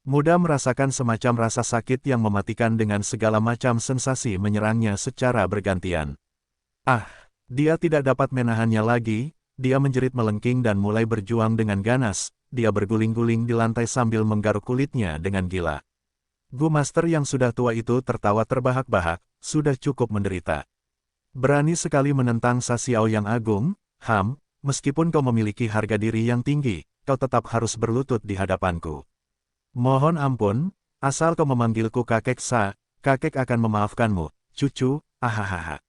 muda merasakan semacam rasa sakit yang mematikan dengan segala macam sensasi menyerangnya secara bergantian. Dia tidak dapat menahannya lagi, dia menjerit melengking dan mulai berjuang dengan ganas, dia berguling-guling di lantai sambil menggaruk kulitnya dengan gila. Gu Master yang sudah tua itu tertawa terbahak-bahak, sudah cukup menderita. Berani sekali menentang Sasiao yang agung, meskipun kau memiliki harga diri yang tinggi, kau tetap harus berlutut di hadapanku. Mohon ampun, asal kau memanggilku kakek kakek akan memaafkanmu, cucu, ahahaha.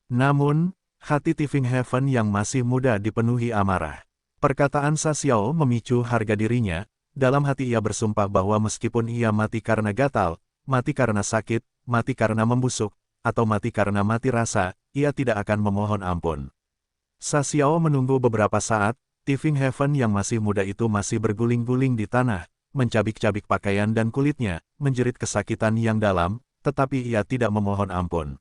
Namun, hati Tifing Heaven yang masih muda dipenuhi amarah. Perkataan Sasiao memicu harga dirinya, dalam hati ia bersumpah bahwa meskipun ia mati karena gatal, mati karena sakit, mati karena membusuk, atau mati karena mati rasa, ia tidak akan memohon ampun. Sasiao menunggu beberapa saat, Tifing Heaven yang masih muda itu masih berguling-guling di tanah, mencabik-cabik pakaian dan kulitnya, menjerit kesakitan yang dalam, tetapi ia tidak memohon ampun.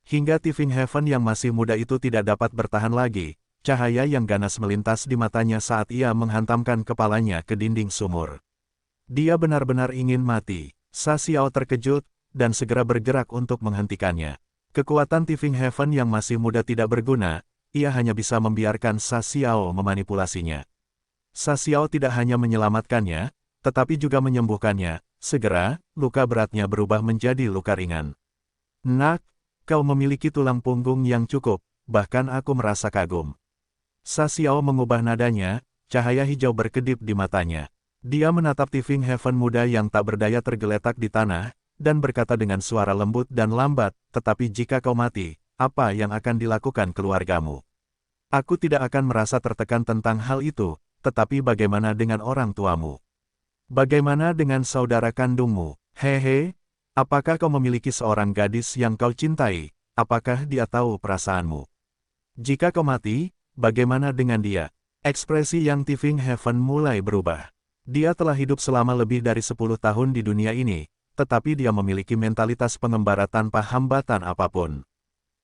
Hingga Tifing Heaven yang masih muda itu tidak dapat bertahan lagi, cahaya yang ganas melintas di matanya saat ia menghantamkan kepalanya ke dinding sumur. Dia benar-benar ingin mati. Sasiao terkejut, dan segera bergerak untuk menghentikannya. Kekuatan Tifing Heaven yang masih muda tidak berguna, ia hanya bisa membiarkan Sasiao memanipulasinya. Sasiao tidak hanya menyelamatkannya, tetapi juga menyembuhkannya. Segera, luka beratnya berubah menjadi luka ringan. Nak, kau memiliki tulang punggung yang cukup, bahkan aku merasa kagum. Sasiao mengubah nadanya, cahaya hijau berkedip di matanya. Dia menatap Tifing Heaven muda yang tak berdaya tergeletak di tanah, dan berkata dengan suara lembut dan lambat, tetapi jika kau mati, apa yang akan dilakukan keluargamu? Aku tidak akan merasa tertekan tentang hal itu, tetapi bagaimana dengan orang tuamu? Bagaimana dengan saudara kandungmu? Hehe, apakah kau memiliki seorang gadis yang kau cintai? Apakah dia tahu perasaanmu? Jika kau mati, bagaimana dengan dia? Ekspresi yang Tifing Heaven mulai berubah. Dia telah hidup selama lebih dari 10 tahun di dunia ini, tetapi dia memiliki mentalitas pengembara tanpa hambatan apapun.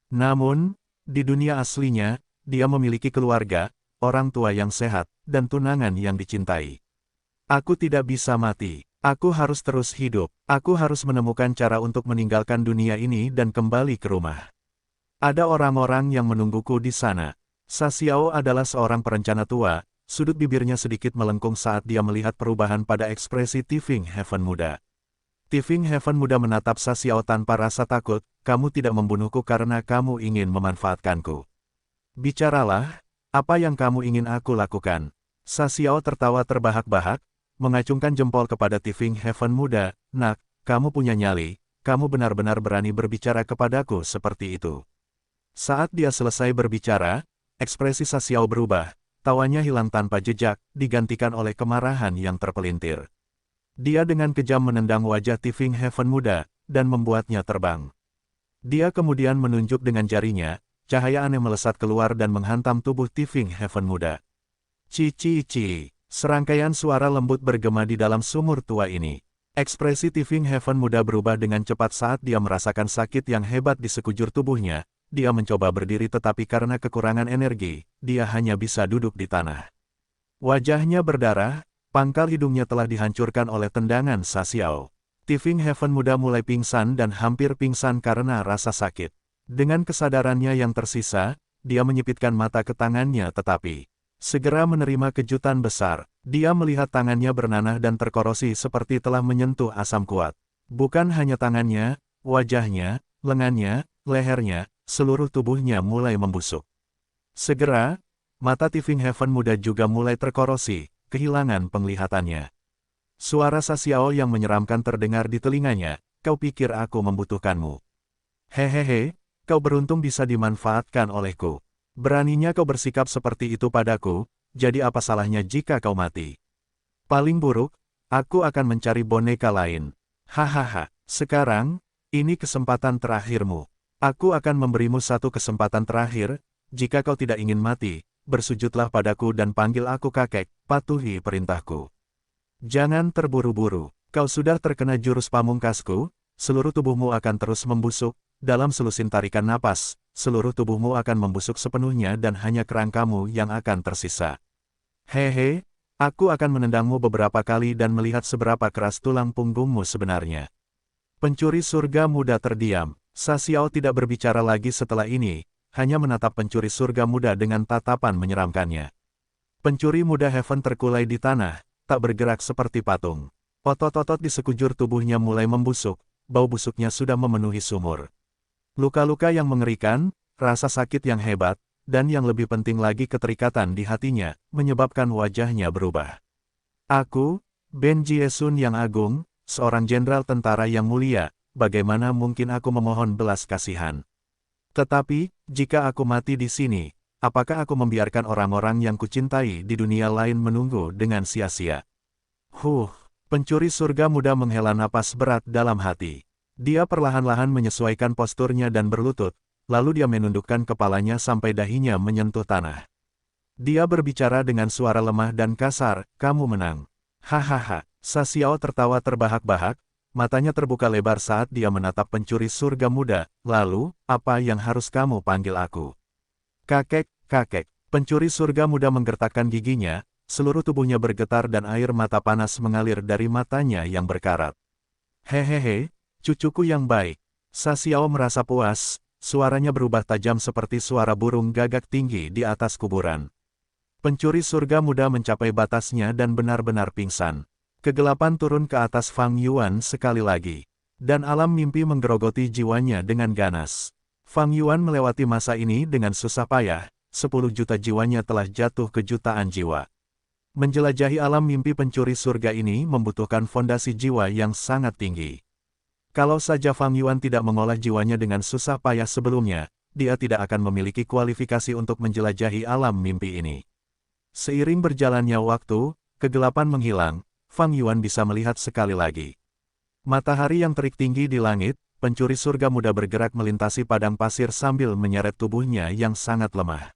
Namun, di dunia aslinya, dia memiliki keluarga, orang tua yang sehat, dan tunangan yang dicintai. Aku tidak bisa mati. Aku harus terus hidup. Aku harus menemukan cara untuk meninggalkan dunia ini dan kembali ke rumah. Ada orang-orang yang menungguku di sana. Sasiao adalah seorang perencana tua, sudut bibirnya sedikit melengkung saat dia melihat perubahan pada ekspresi Tifing Heaven muda. Tifing Heaven muda menatap Sasiao tanpa rasa takut, kamu tidak membunuhku karena kamu ingin memanfaatkanku. Bicaralah, apa yang kamu ingin aku lakukan? Sasiao tertawa terbahak-bahak, mengacungkan jempol kepada Tifing Heaven muda, nak, kamu punya nyali, kamu benar-benar berani berbicara kepadaku seperti itu. Saat dia selesai berbicara, ekspresi Sasiao berubah, tawanya hilang tanpa jejak, digantikan oleh kemarahan yang terpelintir. Dia dengan kejam menendang wajah Tifing Heaven muda, dan membuatnya terbang. Dia kemudian menunjuk dengan jarinya, cahaya aneh melesat keluar dan menghantam tubuh Tifing Heaven muda. Ci. Serangkaian suara lembut bergema di dalam sumur tua ini. Ekspresi Tifing Heaven muda berubah dengan cepat saat dia merasakan sakit yang hebat di sekujur tubuhnya, dia mencoba berdiri tetapi karena kekurangan energi, dia hanya bisa duduk di tanah. Wajahnya berdarah, pangkal hidungnya telah dihancurkan oleh tendangan Sa Xiao. Tifing Heaven muda mulai pingsan dan hampir pingsan karena rasa sakit. Dengan kesadarannya yang tersisa, dia menyipitkan mata ke tangannya tetapi segera menerima kejutan besar. Dia melihat tangannya bernanah dan terkorosi seperti telah menyentuh asam kuat. Bukan hanya tangannya, wajahnya, lengannya, lehernya, seluruh tubuhnya mulai membusuk. Segera, mata Tifing Heaven muda juga mulai terkorosi, kehilangan penglihatannya. Suara Sa Xiao yang menyeramkan terdengar di telinganya, "Kau pikir aku membutuhkanmu? Hehehe, kau beruntung bisa dimanfaatkan olehku. Beraninya kau bersikap seperti itu padaku, jadi apa salahnya jika kau mati? Paling buruk, aku akan mencari boneka lain. Hahaha, sekarang, ini kesempatan terakhirmu. Aku akan memberimu satu kesempatan terakhir, jika kau tidak ingin mati, bersujudlah padaku dan panggil aku kakek, patuhi perintahku. Jangan terburu-buru, kau sudah terkena jurus pamungkasku, seluruh tubuhmu akan terus membusuk, dalam selusin tarikan napas, seluruh tubuhmu akan membusuk sepenuhnya dan hanya kerangkamu yang akan tersisa. Hehe, aku akan menendangmu beberapa kali dan melihat seberapa keras tulang punggungmu sebenarnya." Pencuri surga muda terdiam. Sa Xiao tidak berbicara lagi setelah ini, hanya menatap pencuri surga muda dengan tatapan menyeramkannya. Pencuri muda Heaven terkulai di tanah, tak bergerak seperti patung. Otot-otot di sekujur tubuhnya mulai membusuk, bau busuknya sudah memenuhi sumur. Luka-luka yang mengerikan, rasa sakit yang hebat, dan yang lebih penting lagi keterikatan di hatinya, menyebabkan wajahnya berubah. "Aku, Ben Jiesun yang agung, seorang jenderal tentara yang mulia, bagaimana mungkin aku memohon belas kasihan? Tetapi, jika aku mati di sini, apakah aku membiarkan orang-orang yang kucintai di dunia lain menunggu dengan sia-sia?" Pencuri surga muda menghela napas berat dalam hati. Dia perlahan-lahan menyesuaikan posturnya dan berlutut, lalu dia menundukkan kepalanya sampai dahinya menyentuh tanah. Dia berbicara dengan suara lemah dan kasar, "Kamu menang." Hahaha, Sa Xiao tertawa terbahak-bahak, matanya terbuka lebar saat dia menatap pencuri surga muda. "Lalu, apa yang harus kamu panggil aku?" "Kakek, kakek." Pencuri surga muda menggertakkan giginya, seluruh tubuhnya bergetar dan air mata panas mengalir dari matanya yang berkarat. "Hehehe, cucuku yang baik." Sa Xiao merasa puas. Suaranya berubah tajam seperti suara burung gagak tinggi di atas kuburan. Pencuri surga muda mencapai batasnya dan benar-benar pingsan. Kegelapan turun ke atas Fang Yuan sekali lagi. Dan alam mimpi menggerogoti jiwanya dengan ganas. Fang Yuan melewati masa ini dengan susah payah, 10 juta jiwanya telah jatuh ke jutaan jiwa. Menjelajahi alam mimpi pencuri surga ini membutuhkan fondasi jiwa yang sangat tinggi. Kalau saja Fang Yuan tidak mengolah jiwanya dengan susah payah sebelumnya, dia tidak akan memiliki kualifikasi untuk menjelajahi alam mimpi ini. Seiring berjalannya waktu, kegelapan menghilang, Fang Yuan bisa melihat sekali lagi. Matahari yang terik tinggi di langit, pencuri surga muda bergerak melintasi padang pasir sambil menyeret tubuhnya yang sangat lemah.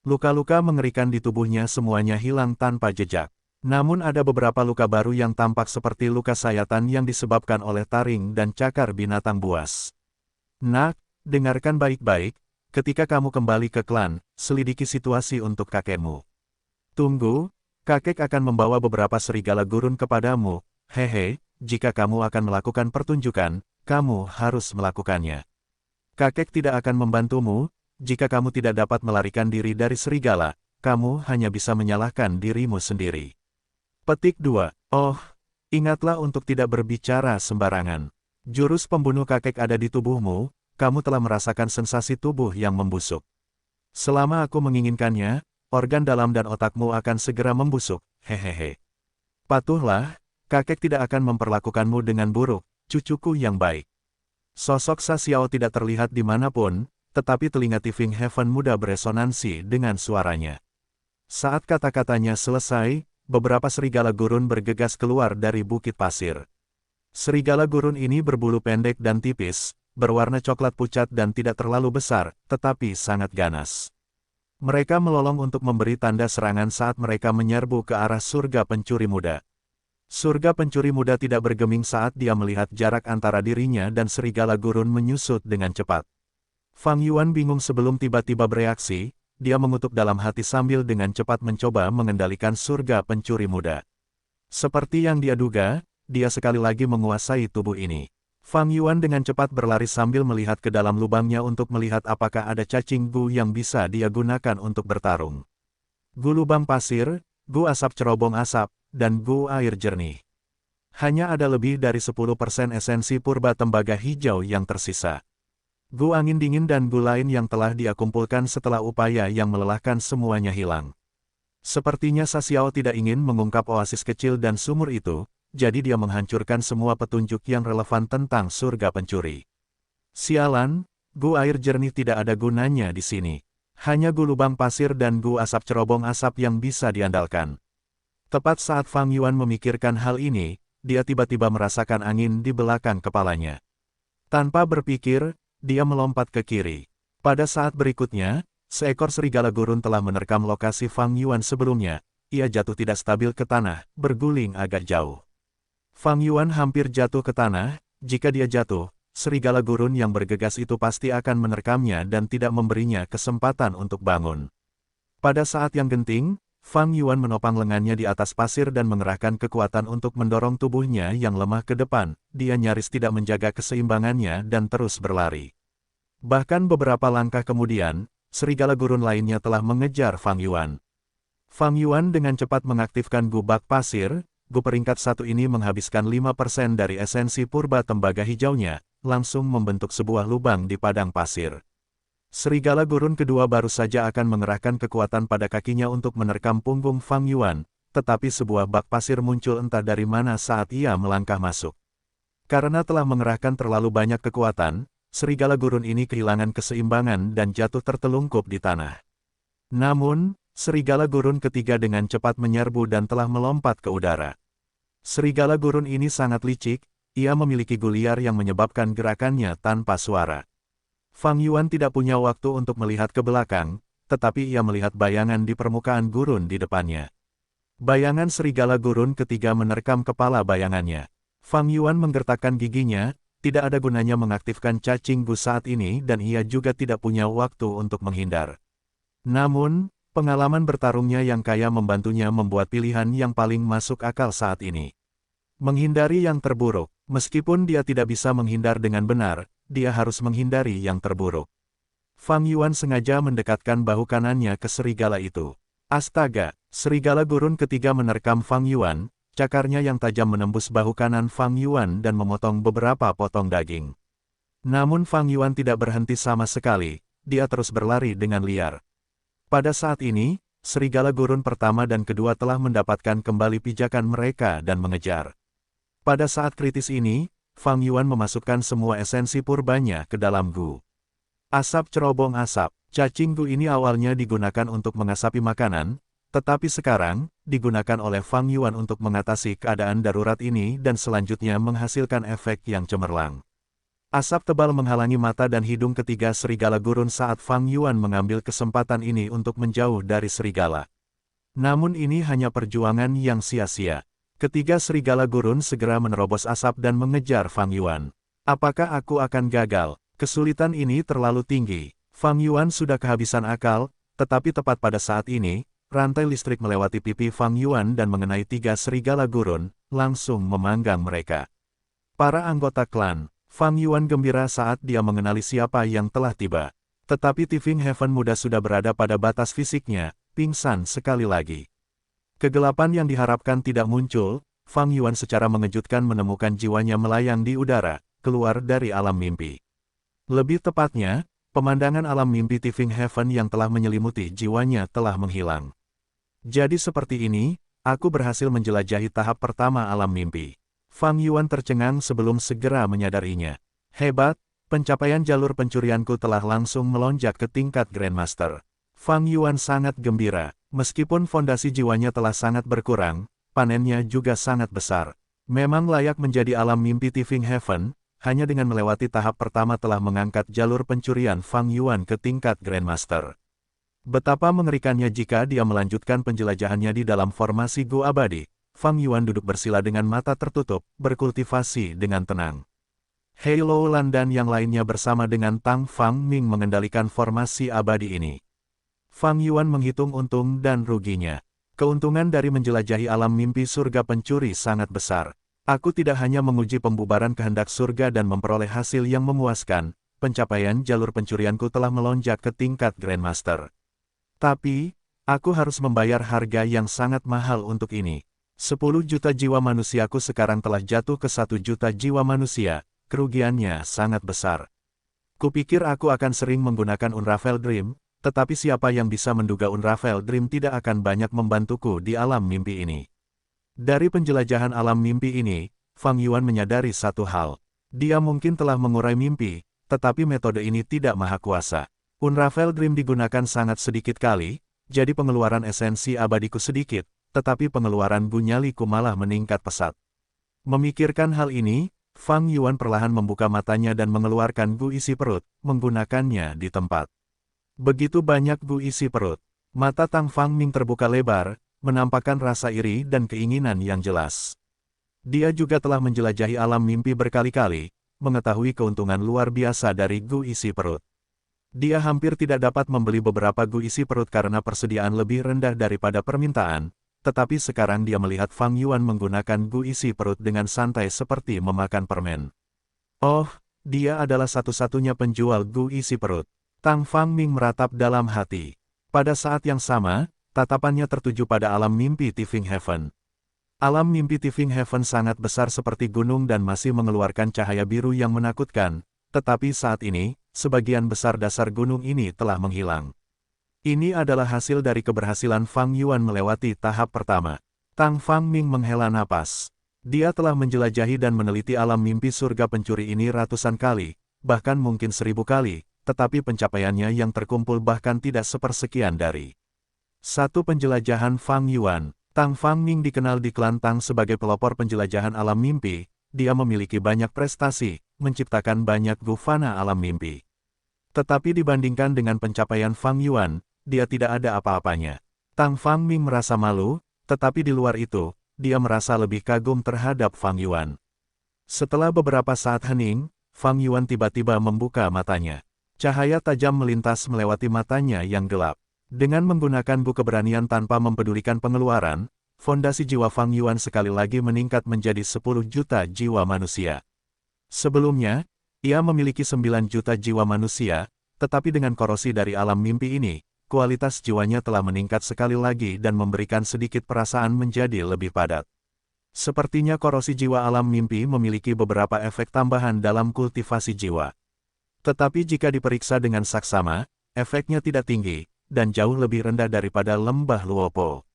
Luka-luka mengerikan di tubuhnya semuanya hilang tanpa jejak. Namun ada beberapa luka baru yang tampak seperti luka sayatan yang disebabkan oleh taring dan cakar binatang buas. "Nak, dengarkan baik-baik, ketika kamu kembali ke klan, selidiki situasi untuk kakekmu. Tunggu, kakek akan membawa beberapa serigala gurun kepadamu. Hehe, jika kamu akan melakukan pertunjukan, kamu harus melakukannya. Kakek tidak akan membantumu, jika kamu tidak dapat melarikan diri dari serigala, kamu hanya bisa menyalahkan dirimu sendiri." Petik 2. Oh, ingatlah untuk tidak berbicara sembarangan. Jurus pembunuh kakek ada di tubuhmu, kamu telah merasakan sensasi tubuh yang membusuk. Selama aku menginginkannya, organ dalam dan otakmu akan segera membusuk, hehehe. Patuhlah, kakek tidak akan memperlakukanmu dengan buruk, cucuku yang baik. Sosok Sa Xiao tidak terlihat dimanapun, tetapi telinga Tifing Heaven muda beresonansi dengan suaranya. Saat kata-katanya selesai, beberapa serigala gurun bergegas keluar dari bukit pasir. Serigala gurun ini berbulu pendek dan tipis, berwarna coklat pucat dan tidak terlalu besar, tetapi sangat ganas. Mereka melolong untuk memberi tanda serangan saat mereka menyerbu ke arah surga pencuri muda. Surga pencuri muda tidak bergeming saat dia melihat jarak antara dirinya dan serigala gurun menyusut dengan cepat. Fang Yuan bingung sebelum tiba-tiba bereaksi, dia mengutuk dalam hati sambil dengan cepat mencoba mengendalikan surga pencuri muda. Seperti yang dia duga, dia sekali lagi menguasai tubuh ini. Fang Yuan dengan cepat berlari sambil melihat ke dalam lubangnya untuk melihat apakah ada cacing gu yang bisa dia gunakan untuk bertarung. Gu lubang pasir, gu asap cerobong asap, dan gu air jernih. Hanya ada lebih dari 10% esensi purba tembaga hijau yang tersisa. Gu angin dingin dan gu lain yang telah dia kumpulkan setelah upaya yang melelahkan semuanya hilang. Sepertinya Xiao tidak ingin mengungkap oasis kecil dan sumur itu, jadi dia menghancurkan semua petunjuk yang relevan tentang surga pencuri. Sialan, gu air jernih tidak ada gunanya di sini. Hanya gu lubang pasir dan gu asap cerobong asap yang bisa diandalkan. Tepat saat Fang Yuan memikirkan hal ini, dia tiba-tiba merasakan angin di belakang kepalanya. Tanpa berpikir, dia melompat ke kiri. Pada saat berikutnya, seekor serigala gurun telah menerkam lokasi Fang Yuan sebelumnya. Ia jatuh tidak stabil ke tanah, berguling agak jauh. Fang Yuan hampir jatuh ke tanah. Jika dia jatuh, serigala gurun yang bergegas itu pasti akan menerkamnya dan tidak memberinya kesempatan untuk bangun. Pada saat yang genting, Fang Yuan menopang lengannya di atas pasir dan mengerahkan kekuatan untuk mendorong tubuhnya yang lemah ke depan. Dia nyaris tidak menjaga keseimbangannya dan terus berlari. Bahkan beberapa langkah kemudian, serigala gurun lainnya telah mengejar Fang Yuan. Fang Yuan dengan cepat mengaktifkan gu bak pasir. Gu peringkat 1 ini menghabiskan 5% dari esensi purba tembaga hijaunya, langsung membentuk sebuah lubang di padang pasir. Serigala gurun kedua baru saja akan mengerahkan kekuatan pada kakinya untuk menerkam punggung Fang Yuan, tetapi sebuah bak pasir muncul entah dari mana saat ia melangkah masuk. Karena telah mengerahkan terlalu banyak kekuatan, serigala gurun ini kehilangan keseimbangan dan jatuh tertelungkup di tanah. Namun, serigala gurun ketiga dengan cepat menyerbu dan telah melompat ke udara. Serigala gurun ini sangat licik, ia memiliki guliar yang menyebabkan gerakannya tanpa suara. Fang Yuan tidak punya waktu untuk melihat ke belakang, tetapi ia melihat bayangan di permukaan gurun di depannya. Bayangan serigala gurun ketiga menerkam kepala bayangannya. Fang Yuan menggertakkan giginya, tidak ada gunanya mengaktifkan cacing gu saat ini dan ia juga tidak punya waktu untuk menghindar. Namun, pengalaman bertarungnya yang kaya membantunya membuat pilihan yang paling masuk akal saat ini. Menghindari yang terburuk, meskipun dia tidak bisa menghindar dengan benar, dia harus menghindari yang terburuk. Fang Yuan sengaja mendekatkan bahu kanannya ke serigala itu. Astaga, serigala gurun ketiga menerkam Fang Yuan, cakarnya yang tajam menembus bahu kanan Fang Yuan dan memotong beberapa potong daging. Namun Fang Yuan tidak berhenti sama sekali, dia terus berlari dengan liar. Pada saat ini, serigala gurun pertama dan kedua telah mendapatkan kembali pijakan mereka dan mengejar. Pada saat kritis ini, Fang Yuan memasukkan semua esensi purbanya ke dalam gu. Asap cerobong asap, cacing gu ini awalnya digunakan untuk mengasapi makanan, tetapi sekarang, digunakan oleh Fang Yuan untuk mengatasi keadaan darurat ini dan selanjutnya menghasilkan efek yang cemerlang. Asap tebal menghalangi mata dan hidung ketiga serigala gurun saat Fang Yuan mengambil kesempatan ini untuk menjauh dari serigala. Namun ini hanya perjuangan yang sia-sia. Ketiga serigala gurun segera menerobos asap dan mengejar Fang Yuan. Apakah aku akan gagal? Kesulitan ini terlalu tinggi. Fang Yuan sudah kehabisan akal, tetapi tepat pada saat ini, rantai listrik melewati pipi Fang Yuan dan mengenai tiga serigala gurun, langsung memanggang mereka. Para anggota klan, Fang Yuan gembira saat dia mengenali siapa yang telah tiba. Tetapi Tifing Heaven muda sudah berada pada batas fisiknya, pingsan sekali lagi. Kegelapan yang diharapkan tidak muncul, Fang Yuan secara mengejutkan menemukan jiwanya melayang di udara, keluar dari alam mimpi. Lebih tepatnya, pemandangan alam mimpi Tifing Heaven yang telah menyelimuti jiwanya telah menghilang. Jadi seperti ini, aku berhasil menjelajahi tahap pertama alam mimpi. Fang Yuan tercengang sebelum segera menyadarinya. Hebat, pencapaian jalur pencurianku telah langsung melonjak ke tingkat Grandmaster. Fang Yuan sangat gembira, meskipun fondasi jiwanya telah sangat berkurang, panennya juga sangat besar. Memang layak menjadi alam mimpi Tifing Heaven, hanya dengan melewati tahap pertama telah mengangkat jalur pencurian Fang Yuan ke tingkat Grandmaster. Betapa mengerikannya jika dia melanjutkan penjelajahannya di dalam formasi Gu Abadi. Fang Yuan duduk bersila dengan mata tertutup, berkultivasi dengan tenang. Hei Loulan dan yang lainnya bersama dengan Tang Fangming mengendalikan formasi abadi ini. Fang Yuan menghitung untung dan ruginya. Keuntungan dari menjelajahi alam mimpi surga pencuri sangat besar. Aku tidak hanya menguji pembubaran kehendak surga dan memperoleh hasil yang memuaskan, pencapaian jalur pencurianku telah melonjak ke tingkat Grandmaster. Tapi, aku harus membayar harga yang sangat mahal untuk ini. 10 juta jiwa manusiaku sekarang telah jatuh ke 1 juta jiwa manusia. Kerugiannya sangat besar. Kupikir aku akan sering menggunakan Unravel Dream, tetapi siapa yang bisa menduga Unravel Dream tidak akan banyak membantuku di alam mimpi ini. Dari penjelajahan alam mimpi ini, Fang Yuan menyadari satu hal. Dia mungkin telah mengurai mimpi, tetapi metode ini tidak maha kuasa. Unravel Dream digunakan sangat sedikit kali, jadi pengeluaran esensi abadiku sedikit, tetapi pengeluaran gunyaliku malah meningkat pesat. Memikirkan hal ini, Fang Yuan perlahan membuka matanya dan mengeluarkan gu isi perut, menggunakannya di tempat. Begitu banyak gu isi perut. Mata Tang Fangming terbuka lebar, menampakkan rasa iri dan keinginan yang jelas. Dia juga telah menjelajahi alam mimpi berkali-kali, mengetahui keuntungan luar biasa dari gu isi perut. Dia hampir tidak dapat membeli beberapa gu isi perut karena persediaan lebih rendah daripada permintaan, tetapi sekarang dia melihat Fang Yuan menggunakan gu isi perut dengan santai seperti memakan permen. Oh, dia adalah satu-satunya penjual gu isi perut. Tang Fangming meratap dalam hati. Pada saat yang sama, tatapannya tertuju pada alam mimpi Tifing Heaven. Alam mimpi Tifing Heaven sangat besar seperti gunung dan masih mengeluarkan cahaya biru yang menakutkan, tetapi saat ini, sebagian besar dasar gunung ini telah menghilang. Ini adalah hasil dari keberhasilan Fang Yuan melewati tahap pertama. Tang Fangming menghela napas. Dia telah menjelajahi dan meneliti alam mimpi surga pencuri ini ratusan kali, bahkan mungkin 1000 kali, tetapi pencapaiannya yang terkumpul bahkan tidak sepersekian dari satu penjelajahan Fang Yuan. Tang Fangming dikenal di klan Tang sebagai pelopor penjelajahan alam mimpi. Dia memiliki banyak prestasi, menciptakan banyak gufana alam mimpi. Tetapi dibandingkan dengan pencapaian Fang Yuan, dia tidak ada apa-apanya. Tang Fangming merasa malu, tetapi di luar itu, dia merasa lebih kagum terhadap Fang Yuan. Setelah beberapa saat hening, Fang Yuan tiba-tiba membuka matanya. Cahaya tajam melintas melewati matanya yang gelap. Dengan menggunakan bu keberanian tanpa mempedulikan pengeluaran, fondasi jiwa Fang Yuan sekali lagi meningkat menjadi 10 juta jiwa manusia. Sebelumnya, ia memiliki 9 juta jiwa manusia, tetapi dengan korosi dari alam mimpi ini, kualitas jiwanya telah meningkat sekali lagi dan memberikan sedikit perasaan menjadi lebih padat. Sepertinya korosi jiwa alam mimpi memiliki beberapa efek tambahan dalam kultivasi jiwa. Tetapi jika diperiksa dengan saksama, efeknya tidak tinggi, dan jauh lebih rendah daripada lembah Luopo.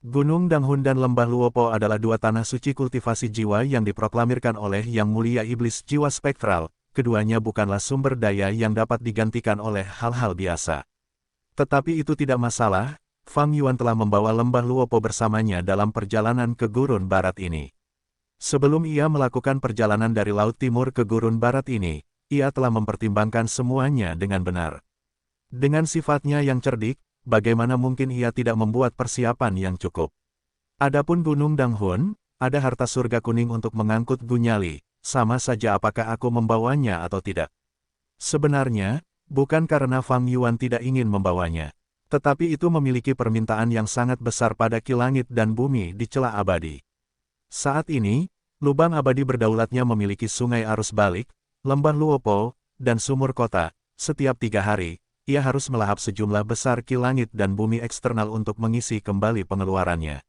Gunung Danghun dan lembah Luopo adalah dua tanah suci kultivasi jiwa yang diproklamirkan oleh Yang Mulia Iblis Jiwa Spektral, keduanya bukanlah sumber daya yang dapat digantikan oleh hal-hal biasa. Tetapi itu tidak masalah, Fang Yuan telah membawa lembah Luopo bersamanya dalam perjalanan ke gurun barat ini. Sebelum ia melakukan perjalanan dari Laut Timur ke gurun barat ini, ia telah mempertimbangkan semuanya dengan benar. Dengan sifatnya yang cerdik, bagaimana mungkin ia tidak membuat persiapan yang cukup? Adapun Gunung Danghun, ada harta surga kuning untuk mengangkut Gunyali, sama saja apakah aku membawanya atau tidak. Sebenarnya, bukan karena Fang Yuan tidak ingin membawanya, tetapi itu memiliki permintaan yang sangat besar pada Ki Langit dan Bumi di celah abadi. Saat ini, lubang abadi berdaulatnya memiliki sungai arus balik, lembah Luopo, dan sumur kota. Setiap 3 hari, ia harus melahap sejumlah besar Ki Langit dan Bumi eksternal untuk mengisi kembali pengeluarannya.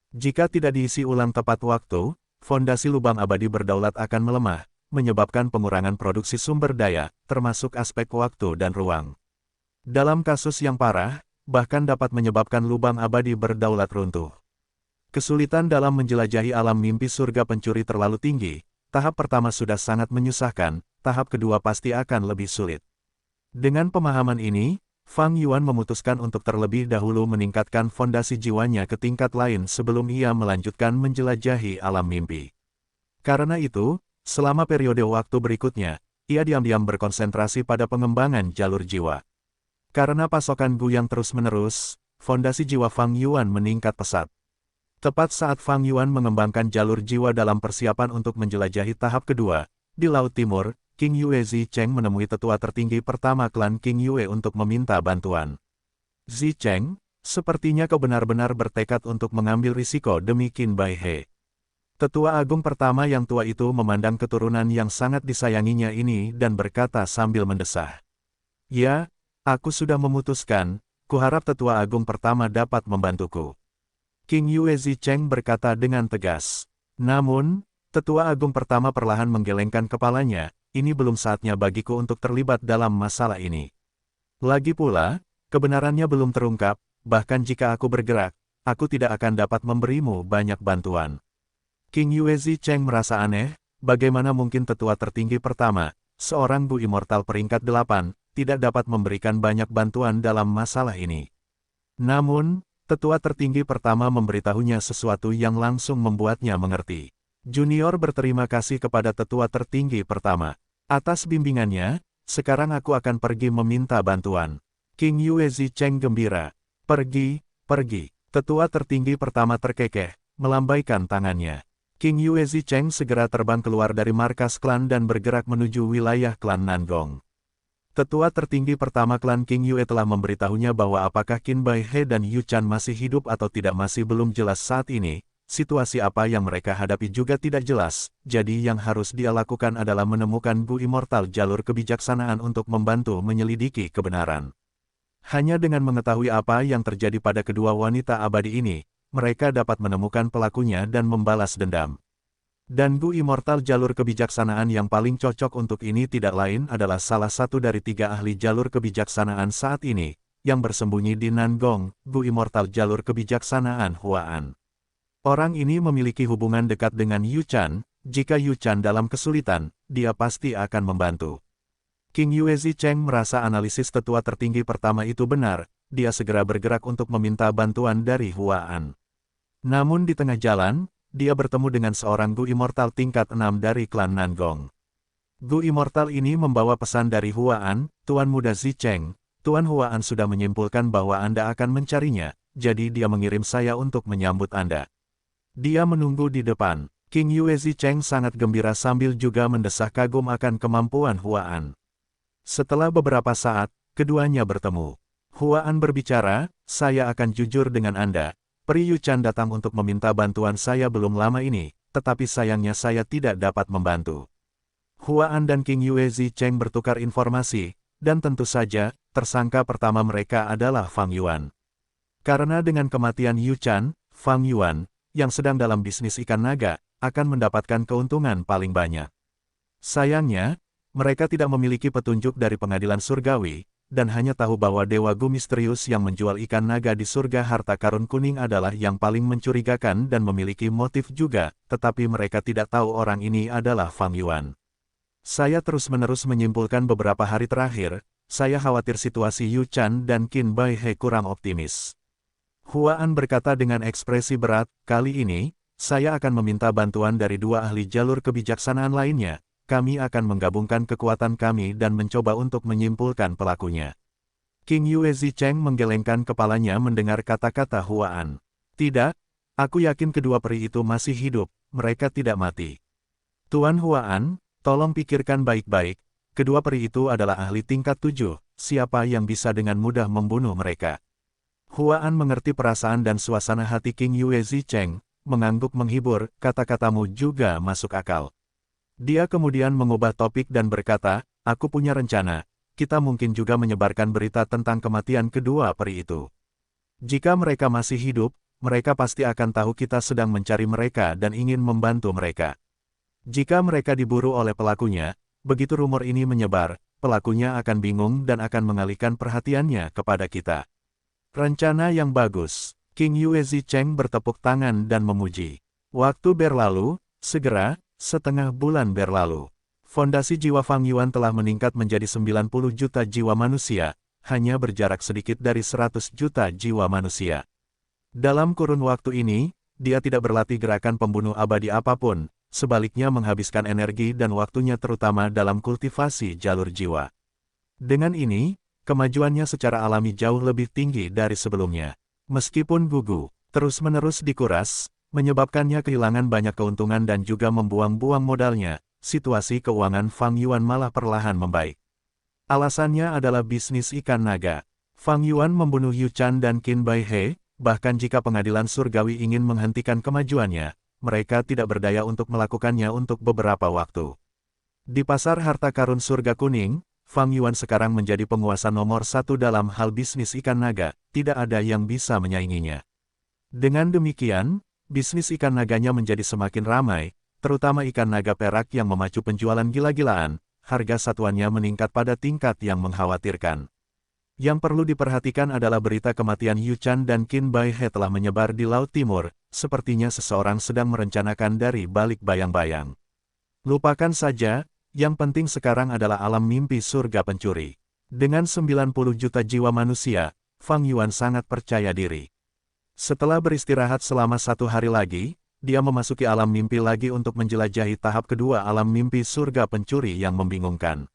Jika tidak diisi ulang tepat waktu, fondasi lubang abadi berdaulat akan melemah, menyebabkan pengurangan produksi sumber daya, termasuk aspek waktu dan ruang. Dalam kasus yang parah, bahkan dapat menyebabkan lubang abadi berdaulat runtuh. Kesulitan dalam menjelajahi alam mimpi surga pencuri terlalu tinggi. Tahap pertama sudah sangat menyusahkan, tahap kedua pasti akan lebih sulit. Dengan pemahaman ini, Fang Yuan memutuskan untuk terlebih dahulu meningkatkan fondasi jiwanya ke tingkat lain sebelum ia melanjutkan menjelajahi alam mimpi. Karena itu, selama periode waktu berikutnya, ia diam-diam berkonsentrasi pada pengembangan jalur jiwa. Karena pasokan Gu yang terus-menerus, fondasi jiwa Fang Yuan meningkat pesat. Tepat saat Fang Yuan mengembangkan jalur jiwa dalam persiapan untuk menjelajahi tahap kedua, di Laut Timur, King Yue Zicheng menemui tetua tertinggi pertama klan King Yue untuk meminta bantuan. Zicheng, sepertinya kau benar-benar bertekad untuk mengambil risiko demi Qin Bai He. Tetua agung pertama yang tua itu memandang keturunan yang sangat disayanginya ini dan berkata sambil mendesah. Ya, aku sudah memutuskan, kuharap tetua agung pertama dapat membantuku. King Yue Zicheng berkata dengan tegas. Namun, tetua agung pertama perlahan menggelengkan kepalanya, ini belum saatnya bagiku untuk terlibat dalam masalah ini. Lagi pula, kebenarannya belum terungkap, bahkan jika aku bergerak, aku tidak akan dapat memberimu banyak bantuan. King Yue Zicheng merasa aneh, bagaimana mungkin tetua tertinggi pertama, seorang Bu Immortal peringkat 8, tidak dapat memberikan banyak bantuan dalam masalah ini. Namun, tetua tertinggi pertama memberitahunya sesuatu yang langsung membuatnya mengerti. Junior berterima kasih kepada tetua tertinggi pertama. Atas bimbingannya, sekarang aku akan pergi meminta bantuan. King Yue Zicheng gembira. Pergi, pergi. Tetua tertinggi pertama terkekeh, melambaikan tangannya. King Yue Zicheng segera terbang keluar dari markas klan dan bergerak menuju wilayah klan Nangong. Tetua tertinggi pertama klan King Yue telah memberitahunya bahwa apakah Qin Bai He dan Yu Chan masih hidup atau tidak masih belum jelas saat ini. Situasi apa yang mereka hadapi juga tidak jelas, jadi yang harus dia lakukan adalah menemukan Bu Immortal jalur kebijaksanaan untuk membantu menyelidiki kebenaran. Hanya dengan mengetahui apa yang terjadi pada kedua wanita abadi ini, mereka dapat menemukan pelakunya dan membalas dendam. Dan Bu Immortal jalur kebijaksanaan yang paling cocok untuk ini tidak lain adalah salah satu dari 3 ahli jalur kebijaksanaan saat ini, yang bersembunyi di Nangong, Bu Immortal jalur kebijaksanaan Huaan. Orang ini memiliki hubungan dekat dengan Yu Chan, jika Yu Chan dalam kesulitan, dia pasti akan membantu. King Yue Zicheng merasa analisis tetua tertinggi pertama itu benar, dia segera bergerak untuk meminta bantuan dari Huaan. Namun di tengah jalan, dia bertemu dengan seorang Gu Immortal tingkat 6 dari klan Nangong. Gu Immortal ini membawa pesan dari Huaan, Tuan Muda Zicheng, Tuan Huaan sudah menyimpulkan bahwa Anda akan mencarinya, jadi dia mengirim saya untuk menyambut Anda. Dia menunggu di depan. King Yue Zicheng sangat gembira sambil juga mendesah kagum akan kemampuan Huaan. Setelah beberapa saat, keduanya bertemu. Huaan berbicara, saya akan jujur dengan Anda. Pri Yu Chan datang untuk meminta bantuan saya belum lama ini, tetapi sayangnya saya tidak dapat membantu. Huaan dan King Yue Zicheng bertukar informasi, dan tentu saja, tersangka pertama mereka adalah Fang Yuan. Karena dengan kematian Yu Chan, Fang Yuan, yang sedang dalam bisnis ikan naga, akan mendapatkan keuntungan paling banyak. Sayangnya, mereka tidak memiliki petunjuk dari pengadilan surgawi, dan hanya tahu bahwa Dewa Gu misterius yang menjual ikan naga di surga harta karun kuning adalah yang paling mencurigakan dan memiliki motif juga, tetapi mereka tidak tahu orang ini adalah Fang Yuan. Saya terus-menerus menyimpulkan beberapa hari terakhir, saya khawatir situasi Yu Chan dan Qin Bai He kurang optimis. Huaan berkata dengan ekspresi berat, kali ini, saya akan meminta bantuan dari 2 ahli jalur kebijaksanaan lainnya. Kami akan menggabungkan kekuatan kami dan mencoba untuk menyimpulkan pelakunya. King Yue Zicheng menggelengkan kepalanya mendengar kata-kata Huaan. Tidak, aku yakin kedua peri itu masih hidup, mereka tidak mati. Tuan Huaan, tolong pikirkan baik-baik, kedua peri itu adalah ahli tingkat 7, siapa yang bisa dengan mudah membunuh mereka. Huaan mengerti perasaan dan suasana hati King Yue Zicheng, mengangguk menghibur, kata-katamu juga masuk akal. Dia kemudian mengubah topik dan berkata, aku punya rencana, kita mungkin juga menyebarkan berita tentang kematian kedua peri itu. Jika mereka masih hidup, mereka pasti akan tahu kita sedang mencari mereka dan ingin membantu mereka. Jika mereka diburu oleh pelakunya, begitu rumor ini menyebar, pelakunya akan bingung dan akan mengalihkan perhatiannya kepada kita. Rencana yang bagus. King Yue Zicheng bertepuk tangan dan memuji. Waktu berlalu, segera, setengah bulan berlalu. Fondasi jiwa Fang Yuan telah meningkat menjadi 90 juta jiwa manusia, hanya berjarak sedikit dari 100 juta jiwa manusia. Dalam kurun waktu ini, dia tidak berlatih gerakan pembunuh abadi apapun, sebaliknya menghabiskan energi dan waktunya terutama dalam kultivasi jalur jiwa. Dengan ini, kemajuannya secara alami jauh lebih tinggi dari sebelumnya. Meskipun gugu terus-menerus dikuras, menyebabkannya kehilangan banyak keuntungan dan juga membuang-buang modalnya, situasi keuangan Fang Yuan malah perlahan membaik. Alasannya adalah bisnis ikan naga. Fang Yuan membunuh Yu Chan dan Qin Bai He, bahkan jika pengadilan surgawi ingin menghentikan kemajuannya, mereka tidak berdaya untuk melakukannya untuk beberapa waktu. Di pasar harta karun surga kuning, Fang Yuan sekarang menjadi penguasa nomor satu dalam hal bisnis ikan naga, tidak ada yang bisa menyainginya. Dengan demikian, bisnis ikan naganya menjadi semakin ramai, terutama ikan naga perak yang memacu penjualan gila-gilaan, harga satuannya meningkat pada tingkat yang mengkhawatirkan. Yang perlu diperhatikan adalah berita kematian Yu Chan dan Qin Bai He telah menyebar di Laut Timur, sepertinya seseorang sedang merencanakan dari balik bayang-bayang. Lupakan saja, yang penting sekarang adalah alam mimpi surga pencuri. Dengan 90 juta jiwa manusia, Fang Yuan sangat percaya diri. Setelah beristirahat selama 1 hari lagi, dia memasuki alam mimpi lagi untuk menjelajahi tahap kedua alam mimpi surga pencuri yang membingungkan.